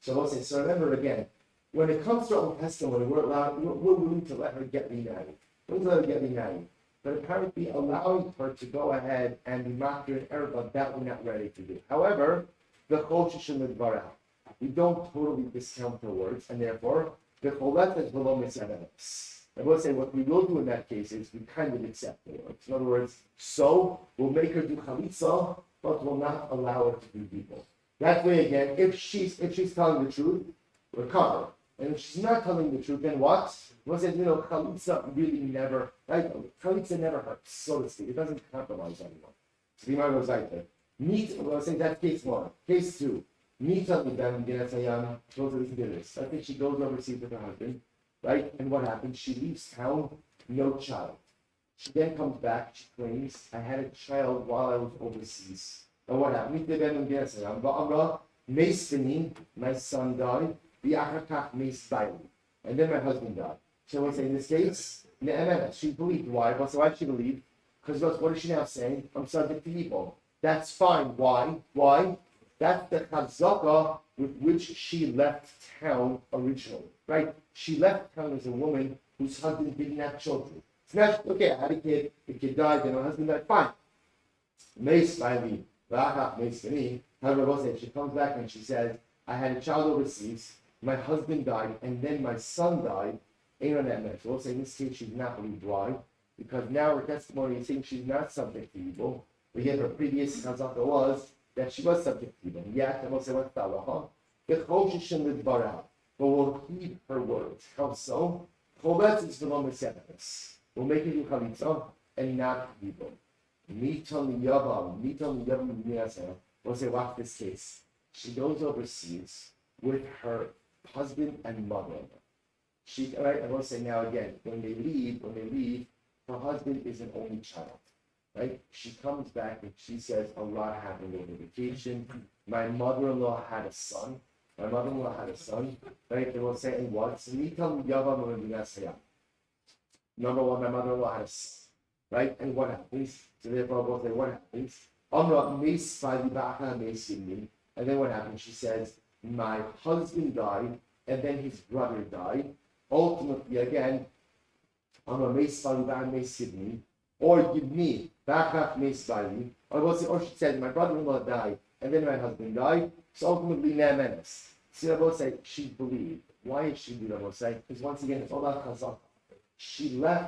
So I will say, so remember again, when it comes to our testimony, we're willing to let her get remarried. We're willing to let her get remarried. But apparently allowing her to go ahead and be makir and erba, that we're not ready to do. However, the chol shishim l'dvarah. We don't totally discount her words, and therefore, the cholet is below mitzvahs. I will say what we will do in that case is we kind of accept the words. In other words, so we'll make her do chalitza, but we'll not allow her to do people. That way again, if she's telling the truth, we're covered. And if she's not telling the truth, then what? We'll say, chalitza really never, right? Chalitza never hurts, so to speak. It doesn't compromise anyone. So the Gemara goes right there. We'll say that's case 1. Case 2. Mita Midam Ginasayam goes to listen to this. I think she goes overseas with her husband, right? And what happens? She leaves town, no child. She then comes back, she claims, I had a child while I was overseas. And what happened? Mita Midam Ginasayam. Ba'amra, Meisfinin, my son died. Bi'achakach Meisbaili. And then my husband died. So we'll say in this case, Ne'emena, she believed. Why? So why did she believe? Because what is she now saying? I'm subject to evil. That's fine. Why? That's the chazaka with which she left town originally, right? She left town as a woman whose husband didn't have children. It's not, okay, I had a kid, the kid died, then my husband died, fine. However, she comes back and she says, I had a child overseas, my husband died, and then my son died, ain't on that match. We'll say in this case she's not believed. Why? Because now her testimony is saying she's not subject to evil. But yet her previous chazaka was that she was subject to evil. Yet, and we'll say what's the halacha? But we'll heed her words. How so? We'll make it do chalitza and not evil. We'll say, watch this case. She goes overseas with her husband and mother-in-law. Right? I will say now again, when they leave, her husband is an only child. Right? She comes back and she says a lot happened over vacation. My mother-in-law had a son. Right? They will say, and what? Number one, my mother-in-law had a son. Right? And what happens? So therefore, we'll say, what happens? And then what happens? She says, my husband died, and then his brother died. Ultimately, again, or give me or she said, my brother-in-law died, and then my husband died. So ultimately, ne'emenes. See, I will say, she believed. Why is she believed? I will say, because once again, it's all about chazaka.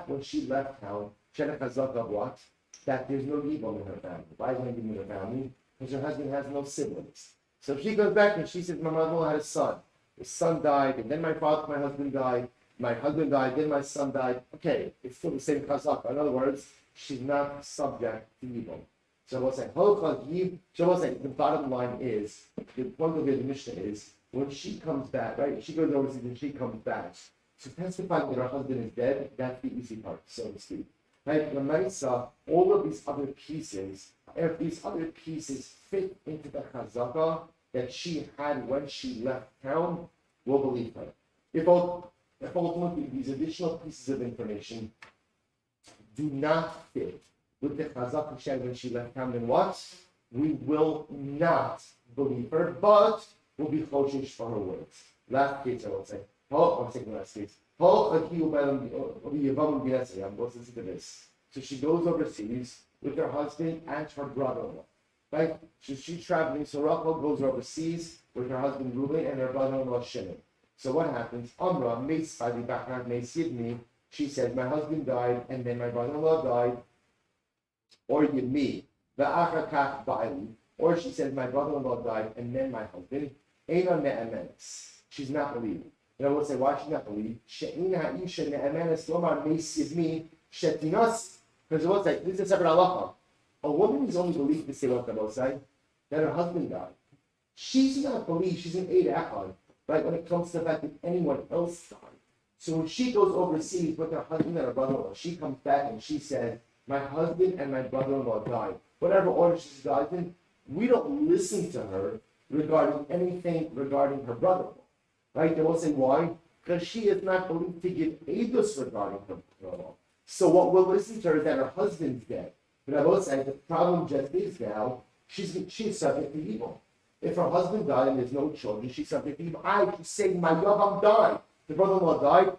When she left town, she had a chazaka of what? That there's no evil in her family. Why is there no evil in her family? Because her husband has no siblings. So if she goes back and she says, my mother-in-law had a son. His son died, and then my husband died. My husband died, then my son died. Okay, it's still the same chazaka. In other words, she's not subject to evil. So we'll say, the bottom line is, the point of the Mishnah is, when she comes back, right? She goes overseas and she comes back. So testifying that her husband is dead, that's the easy part, so to speak. Right? Lamaisa, all of these other pieces, if these other pieces fit into the chazaka that she had when she left town, we'll believe her. If ultimately these additional pieces of information do not fit with the chazaka she had when she left town, then what? We will not believe her, but we'll be choshish for her words. Last case I will say. I'm taking the last case. Listen to this. So she goes overseas with her husband and her brother-in-law. Right? So she's traveling. So Rachel goes overseas with her husband Reuben and her brother-in-law Shimon. So what happens? Amra, she says, my husband died and then my brother-in-law died. Or me. Or she says, my brother-in-law died and then my husband. She's not believing. And I will say, why should not believe? Because it was like, this is a separate halacha. A woman is only believed to say what I will say, that her husband died. She's not believed, she's an Eid Echad, right? When it comes to the fact that anyone else died. So when she goes overseas with her husband and her brother-in-law, she comes back and she says, my husband and my brother-in-law died. Whatever order she died in, we don't listen to her regarding anything regarding her brother-in-law. Right? They will say, why? Because she is not believed to give edus regarding her brother-in-law. So what we'll listen to her is that her husband's dead. But I will say, the problem just is now, she's subject to evil. If her husband died and there's no children, she's subject to evil. She's saying, my Yavam died. The brother-in-law died.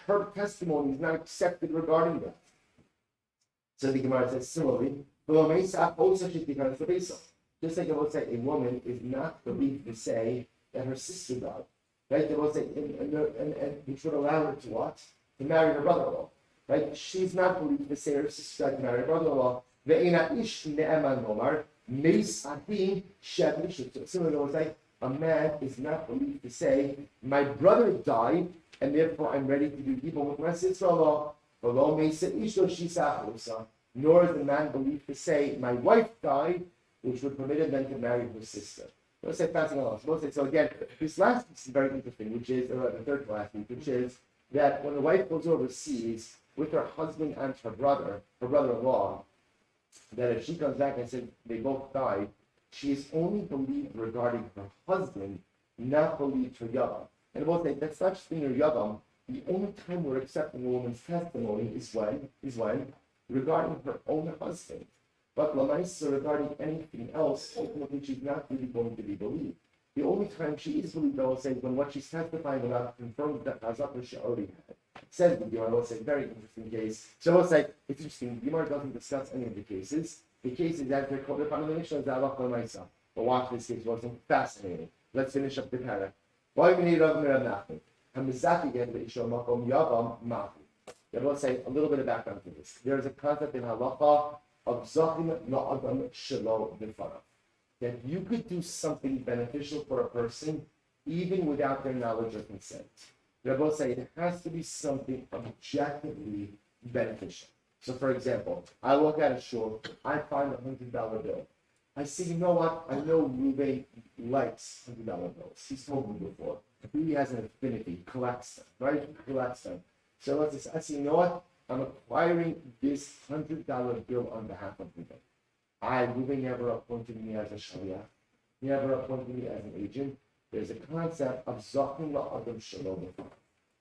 Her testimony is not accepted regarding that. So the Gemara says, similarly, just like I will say, a woman is not believed to say that her sister died. Right? They will say, and which would allow her to what? To marry her brother-in-law. Right? She's not believed to say her sister died to marry her brother-in-law. Similarly, I will say, a man is not believed to say, my brother died, and therefore I'm ready to do evil with my sister-in-law. Nor is the man believed to say, my wife died, which would permit him then to marry her sister. Let's say passing along. So again, this last piece is very interesting, which is the third last piece, which is that when the wife goes overseas with her husband and her brother-in-law, that if she comes back and says they both died, she is only believed regarding her husband, not believed her yavam. And we'll say that's not just in her yavam. The only time we're accepting a woman's testimony is when regarding her own husband. But Lamaisa, regarding anything else, ultimately she's not really going to be believed. The only time she is believed, I will say, when what she's testifying about confirms that Chazaka she already had. Says the Gemara, I will say, very interesting case. So I will say, it's interesting, the Gemara doesn't discuss any of the cases. The cases that they're called the Panamanish of Zalach Lamaisa. But watch this case, it wasn't fascinating. Let's finish up the paragraph. Why we need Rav Nachman? Hamizaki again the Isha Makom Yavam Mahu. Let's say a little bit of background to this. There is a concept in halacha of Zachim La'adam Shelo B'fanav. That you could do something beneficial for a person even without their knowledge or consent. Rabbi say it has to be something objectively beneficial. So, for example, I look at a shul, I find $100 bill. I say, you know what? I know Ruben likes $100 bills. He's told me before. He has an affinity, collects them, right? Collects them. So I say, you know what? I'm acquiring this $100 bill on behalf of Ruben. Ruben never appointed me as a shaliach. He never appointed me as an agent. There's a concept of Zachim La'adam Shelo B'fanav.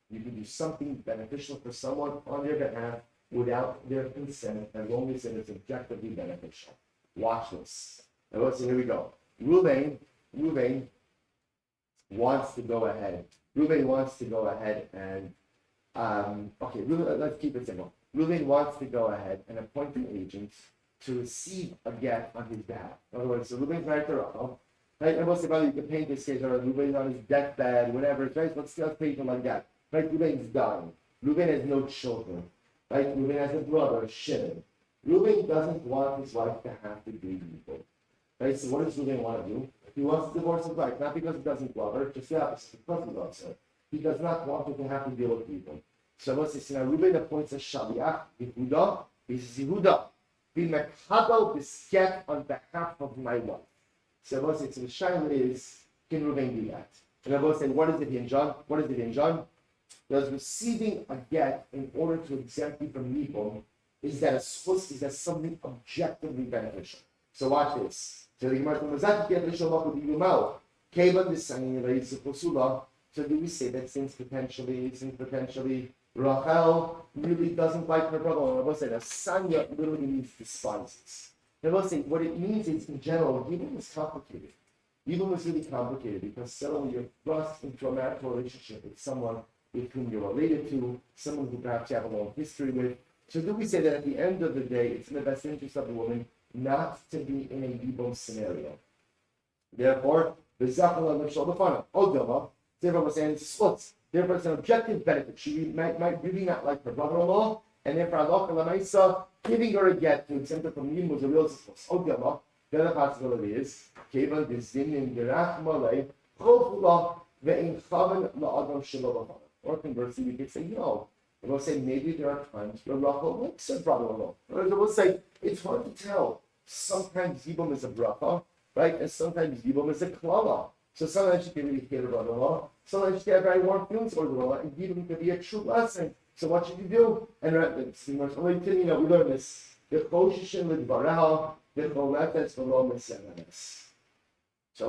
You can do something beneficial for someone on their behalf without their consent, as long as it is objectively beneficial. Watch this. Now here we go. Ruben wants to go ahead. Ruben wants to go ahead and let's keep it simple. Ruben wants to go ahead and appoint an agent to receive a get on his behalf. In other words, so Ruben's married to Rachel. Right? And most about you can paint this case, or Ruben's on his deathbed, whatever. Right? Let's paint him like that. Right? Ruben's dying. Ruben has no children. Right? Ruben has a brother, Shimon. Ruben doesn't want his wife to have to be evil. Right? So what does Ruben want to do? He wants to divorce his wife, not because he doesn't love her, just the opposite, because he loves her. He does not want her to have to deal with people. So what's this? Now Ruben appoints a shaliach, Yehuda. He says, Yehuda, be mekabel bisket on behalf of my wife. So what's it? So the shaila is, can Ruben do that? And I will say, what does it hinge on? What does it hinge on? Does receiving a get in order to exempt you from evil, is that something objectively beneficial? So watch this. So do we say that since potentially Rachel really doesn't like her brother, or I will say that Sanya literally means despises. I will say what it means is in general, Yevamos is complicated. Yevamos is really complicated because suddenly you're thrust into a marital relationship with someone with whom you're related to, someone who perhaps you have a long history with. So do we say that at the end of the day, it's in the best interest of the woman not to be in a Yevamos scenario? Therefore, the Zachal and the Shalbafana, Odama, therefore we're saying it's splits. Therefore, it's an objective benefit. She might really not like her brother-in-law, and therefore, Allah Lamaisa, giving her a get to exempt her from Yevamos was a real success. Odama, the other possibility is, Kevan Gizin in Gerach Malay, Chofula, Ve'in Chavan La'adam Shalbafana. Or conversely, we could say, no. And we'll say maybe there are times where Rachel likes her brother-in-law. Or we'll say it's hard to tell. Sometimes Yevamos is a bracha, right? And sometimes Yevamos is a klala. So sometimes you can really hate her brother-in-law. Sometimes you can have very warm feelings for her brother-in-law. And Yevamos can be a true blessing. So what should you do? And we learn this. So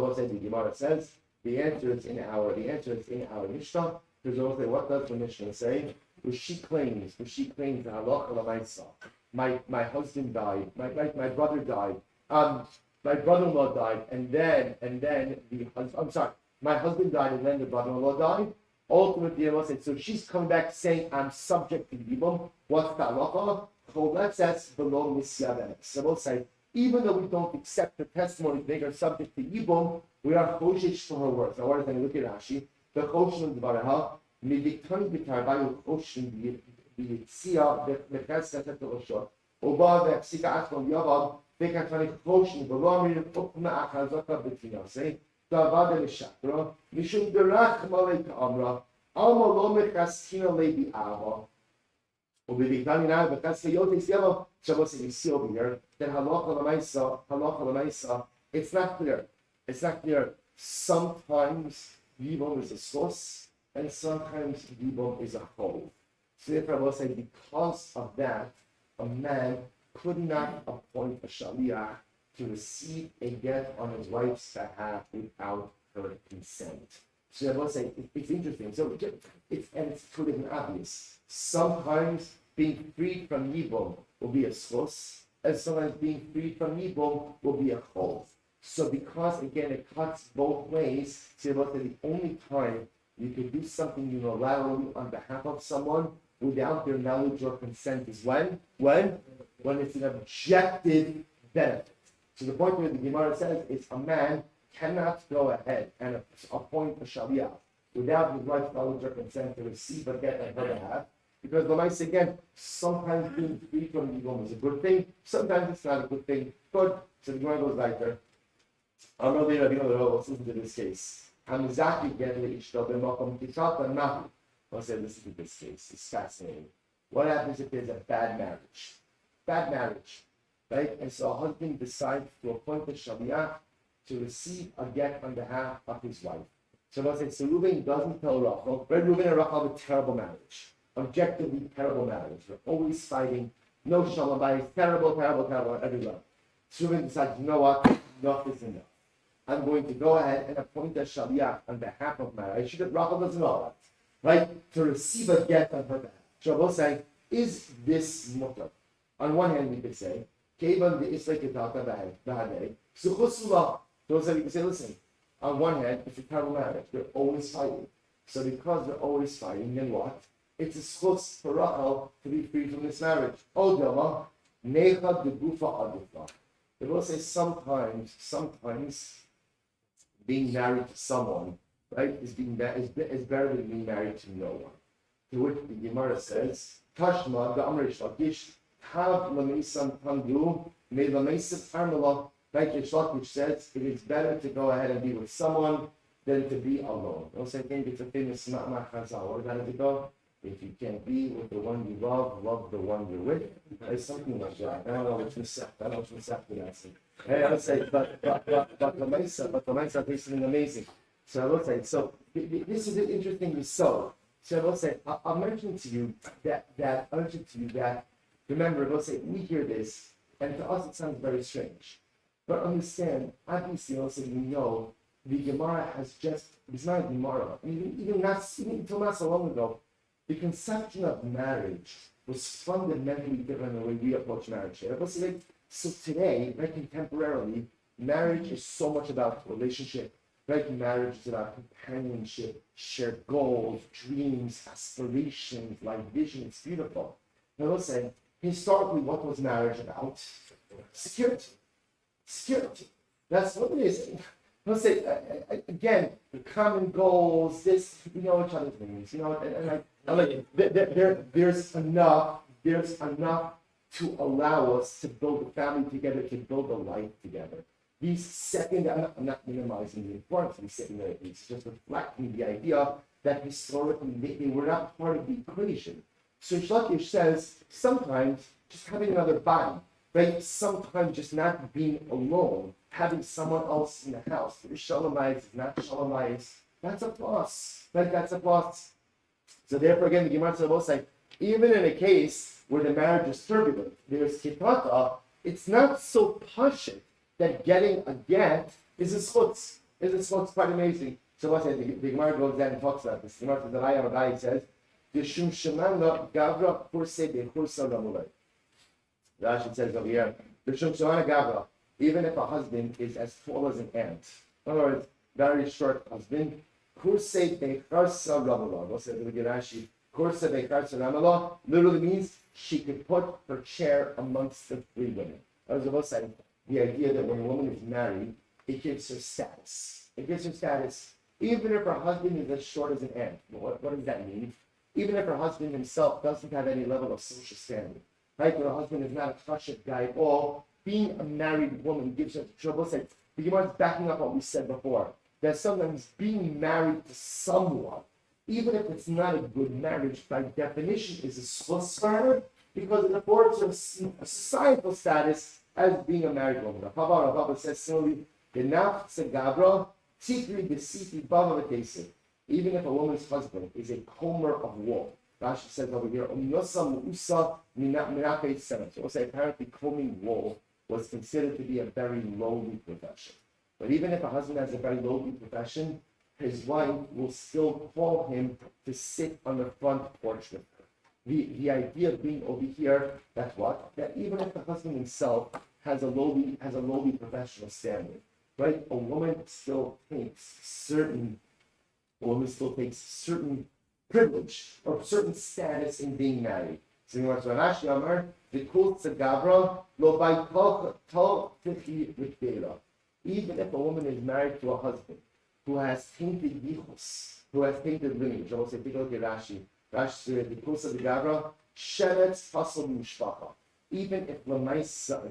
we'll say the Gemara says the answer is in our Mishnah. There's also what does the Mishnah say? She claims halacha l'maisa. My husband died. My brother died. My brother-in-law died, and then my husband died, and then the brother-in-law died. Ultimately, I will say, so she's coming back saying, I'm subject to Yibum. What's the halacha? That's below Misyavenek. So we'll say, even though we don't accept her testimony to make her subject to Yibum, we are choshesh for her words. Now, what is that? Look at Rashi. The choshen d'varaha, midikton b'tarbayu choshen b'yitzia b'chesed ha'tolosho, oba v'psika atzmon yavad, v'katani choshen v'lo amirin ukma achazaka b'tinase, Davad Mishakra, Mishum Derach Malek Amra, Alma Lomekastina Lady Ava. Ubivitani now, but that's the Yotis Yellow. So what's you see over here? Then halacha l'maisa. It's not clear. Sometimes Yevamos is a source, and sometimes Yevamos is a whole. So therefore, I will say because of that, a man could not appoint a shaliach to receive a get on his wife's behalf without her consent. So I will say it's interesting. So it's clear and obvious. Sometimes being freed from Yibum will be a source, and sometimes being freed from Yibum will be a chol. So because again it cuts both ways, so I will say the only time you can do something unilaterally on behalf of someone without their knowledge or consent is when it's an objective benefit. So the point where the Gemara says is a man cannot go ahead and appoint a shaliach without his wife's knowledge or consent to receive a get on her behalf. Because the mice again, sometimes being free from Yevamos is a good thing, sometimes it's not a good thing. But so the Gemara goes like there. I'm not listen to this case. Hamizaki get the Ishto b'makom kitata nahu. I'll say listen to this case. It's fascinating. What happens if there's a bad marriage? Bad marriage, right? And so a husband decides to appoint a shaliach to receive a get on behalf of his wife. So let's say, so Reuben doesn't tell Rachel, but Reuben and Rachel have a terrible marriage. Objectively terrible marriage. They're always fighting. No shalom bayis. Terrible on every level. So Reuben decides, you know what? Enough is enough. I'm going to go ahead and appoint a shaliach on behalf of my wife. Rachel doesn't know that, right? To receive a get on her behalf. So we'll say, is this mutter? On one hand, we could say, Kevan the Israel Ketata Bahadeh, Suchusula. Those that we can say, listen, on one hand, it's a terrible marriage. They're always fighting. So because they're always fighting, then what? It's a schutz for Rachel to be free from this marriage. Odama, Necha de Gufa Adifla. They will say sometimes being married to someone, right, is better than being married to no one. To which the Gemara says, Tashma, the Amrish Lakish, Tav Lamisan Tandu, Me Lamisat Armala, like which says, it is better to go ahead and be with someone than to be alone. I also think it's a famous Ma'amah Chazal. Where does it go? If you can't be with the one you love the one you're with. It's something like that. I don't know which that's. I would say, but the Maisa is something amazing. So I will say, so this is an interesting result. So I will say, I'll mention to you that, remember, I will say, we hear this, and to us it sounds very strange. But understand, obviously, also we know the Gemara has just, it's not a Gemara, even until not so long ago, the conception of marriage was fundamentally different than the way we approach marriage. So today, right, contemporarily, marriage is so much about relationship. Right? Marriage is about companionship, shared goals, dreams, aspirations, like vision. It's beautiful. Now let's say, historically, what was marriage about? Security. That's what it is. Let's say, again, the common goals, this, we know each other's names, there's enough to allow us to build a family together, to build a life together. These secondary, I'm not minimizing the importance of these secondary things, just reflecting the idea that historically they were not part of the equation. So Shlakish says, sometimes just having another body, right? Sometimes just not being alone, having someone else in the house. If Shalomite is not Shalomite, that's a plus. Right? That's a plus. So therefore, again, the Gemara will say, even in a case where the marriage is turbulent, there's kitata, it's not so pashut that getting a get is a schutz. Quite amazing. So what's it? The Gemara goes down and talks about this. The Gemara says that Ayah says, "Deshum shemana gavra kurse de kursa ramulay." Rashi says over here, "Deshum shemana gavra." Even if a husband is as tall as an ant, in other words, very short husband, kurse de kursa ramulay. What's it? The Rashi, kurse de kursa ramulay literally means she could put her chair amongst the three women. I was about to say, the idea that when a woman is married, it gives her status. Even if her husband is as short as an ant. What does that mean? Even if her husband himself doesn't have any level of social standing. Right? When her husband is not a chashiv guy at all, being a married woman gives her trouble. The Gemara is backing up what we said before. That sometimes being married to someone, even if it's not a good marriage, by definition is a schus for her, because it affords her a societal status as being a married woman. Rabba says similarly, "Denaf segabra tikri desiti bava v'tesik." Even if a woman's husband is a comber of wool, Rashi says over here, "Umyosa mu'usa minakei semen." So we'll say apparently combing wool was considered to be a very lowly profession. But even if a husband has a very lowly profession, his wife will still call him to sit on the front porch with her. The idea of being over here, that's what? That even if the husband himself has a lowly professional standard, right? A woman still takes certain privilege or certain status in being married. So Rashi Amar, the kul tzagavra lo bay tol tichi rikdela. Even if a woman is married to a husband who has tainted yichus, who has tainted lineage. I will say, take a look at Rashi. Rashi said, the Kusa de Gavra, Sheretz Pasal Mishpacha. Even if Lamaisa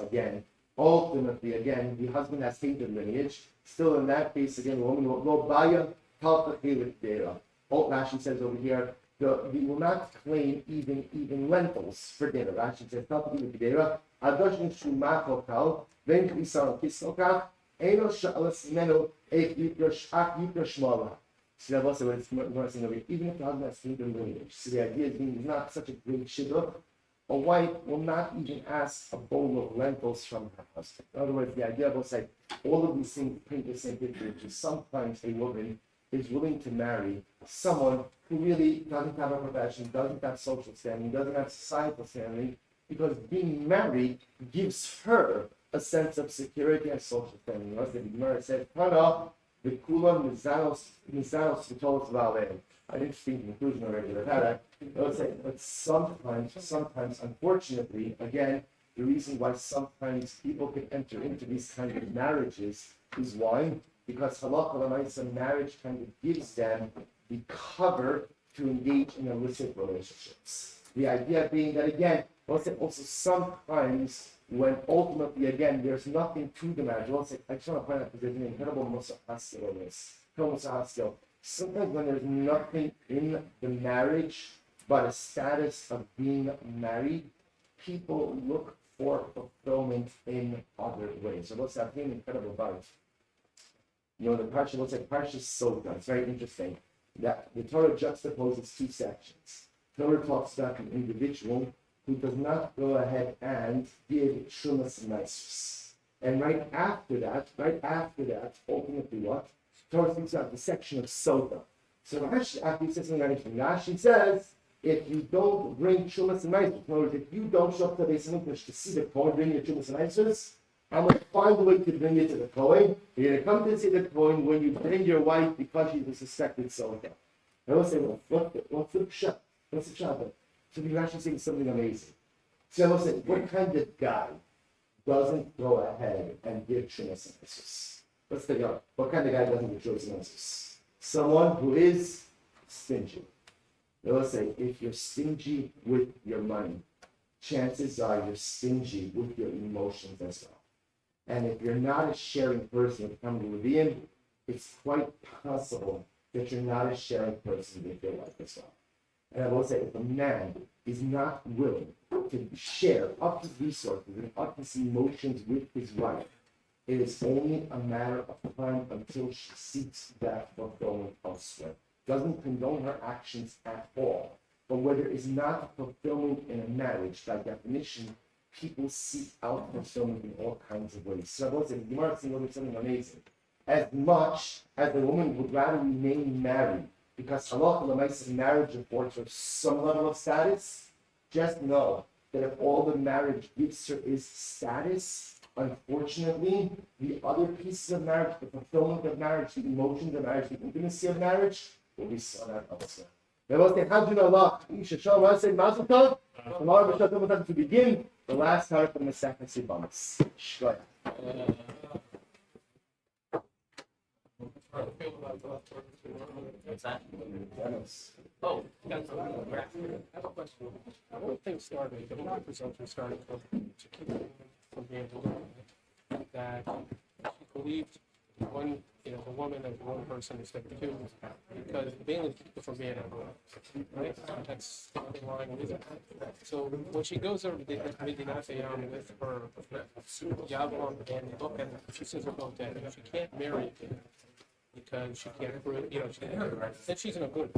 again, ultimately again, the husband has tainted lineage, still in that case, again, the woman will go baya talpachilik dera. Rashi says over here, we will not claim even lentils for dinner. Rashi says, talpachilik dera, adoshin shumachal kal, then kisar kisokach, eno sha'alas menu, ek yiprash mala. So that was what it's noticing over here. Even if the husband has tainted lineage. So the idea is being not such a great shidduch. A wife will not even ask a bowl of lentils from her husband. In other words, the idea was like all of these things paint the same picture, which is sometimes a woman is willing to marry someone who really doesn't have a profession, doesn't have social standing, doesn't have societal standing, because being married gives her a sense of security and social standing. As the Gemara says, Hana, the Kula Mizanos Vitolos Valeim. An interesting conclusion already with that. But sometimes, unfortunately, again, the reason why sometimes people can enter into these kind of marriages is why? Because halakha l'maisa, marriage kind of gives them the cover to engage in illicit relationships. The idea being that, again, also sometimes when ultimately, again, there's nothing to the marriage. I just want to point out because there's an incredible Musa Haskell in this. Sometimes when there's nothing in the marriage but a status of being married, people look for fulfillment in other ways. So let's have an incredible bite. The parsha looks like Parsha Sota. It's very interesting that the Torah juxtaposes two sections. The Torah talks about an individual who does not go ahead and give shumas and nisus. And right after that, ultimately what? Torah speaks about the section of Sota. So Rashi, after he says something very interesting, Rashi says, if you don't bring Chumas and Nisus, in other words, if you don't show up to the base of English to see the Kohen bring your Chumas and Nisus, I'm going to find a way to bring you to the Kohen. You're going to come to see the Kohen when you bring your wife because she's a suspected Sota. I will say, what's the pshat? What's the pshat? So the Rashi is saying something amazing. So I will say, what kind of guy doesn't go ahead and give Chumas and Nisus? Let's take it out. What kind of guy doesn't give Chumas and Nisus? Someone who is stingy. Now let's say, if you're stingy with your money, chances are you're stingy with your emotions as well. And if you're not a sharing person with Kamala Levian, it's quite possible that you're not a sharing person with your life as well. And I will say, if a man is not willing to share up his resources and up his emotions with his wife, it is only a matter of time until she seeks that fulfillment elsewhere. Doesn't condone her actions at all. But where there is not fulfillment in a marriage, by definition, people seek out fulfillment in all kinds of ways. So I will say, the Gemara is something amazing. As much as the woman would rather remain married, because halakha l'maisa marriage affords her some level of status, just know that if all the marriage gives her is status, unfortunately, the other pieces of marriage, the fulfillment of marriage, the emotions of marriage, the intimacy of marriage, will be sought out elsewhere. To begin the last part of the second Yevamos. What's that? Oh, I have a question. I don't think started, the whole presumption started from being that she believed the woman as one person instead of two, because mainly people from being at one, right? That's the underlying reason. So when she goes over the Medinasayam with her Yevamos and they look at she says about that she can't marry again because she can't prove, then she's in a good.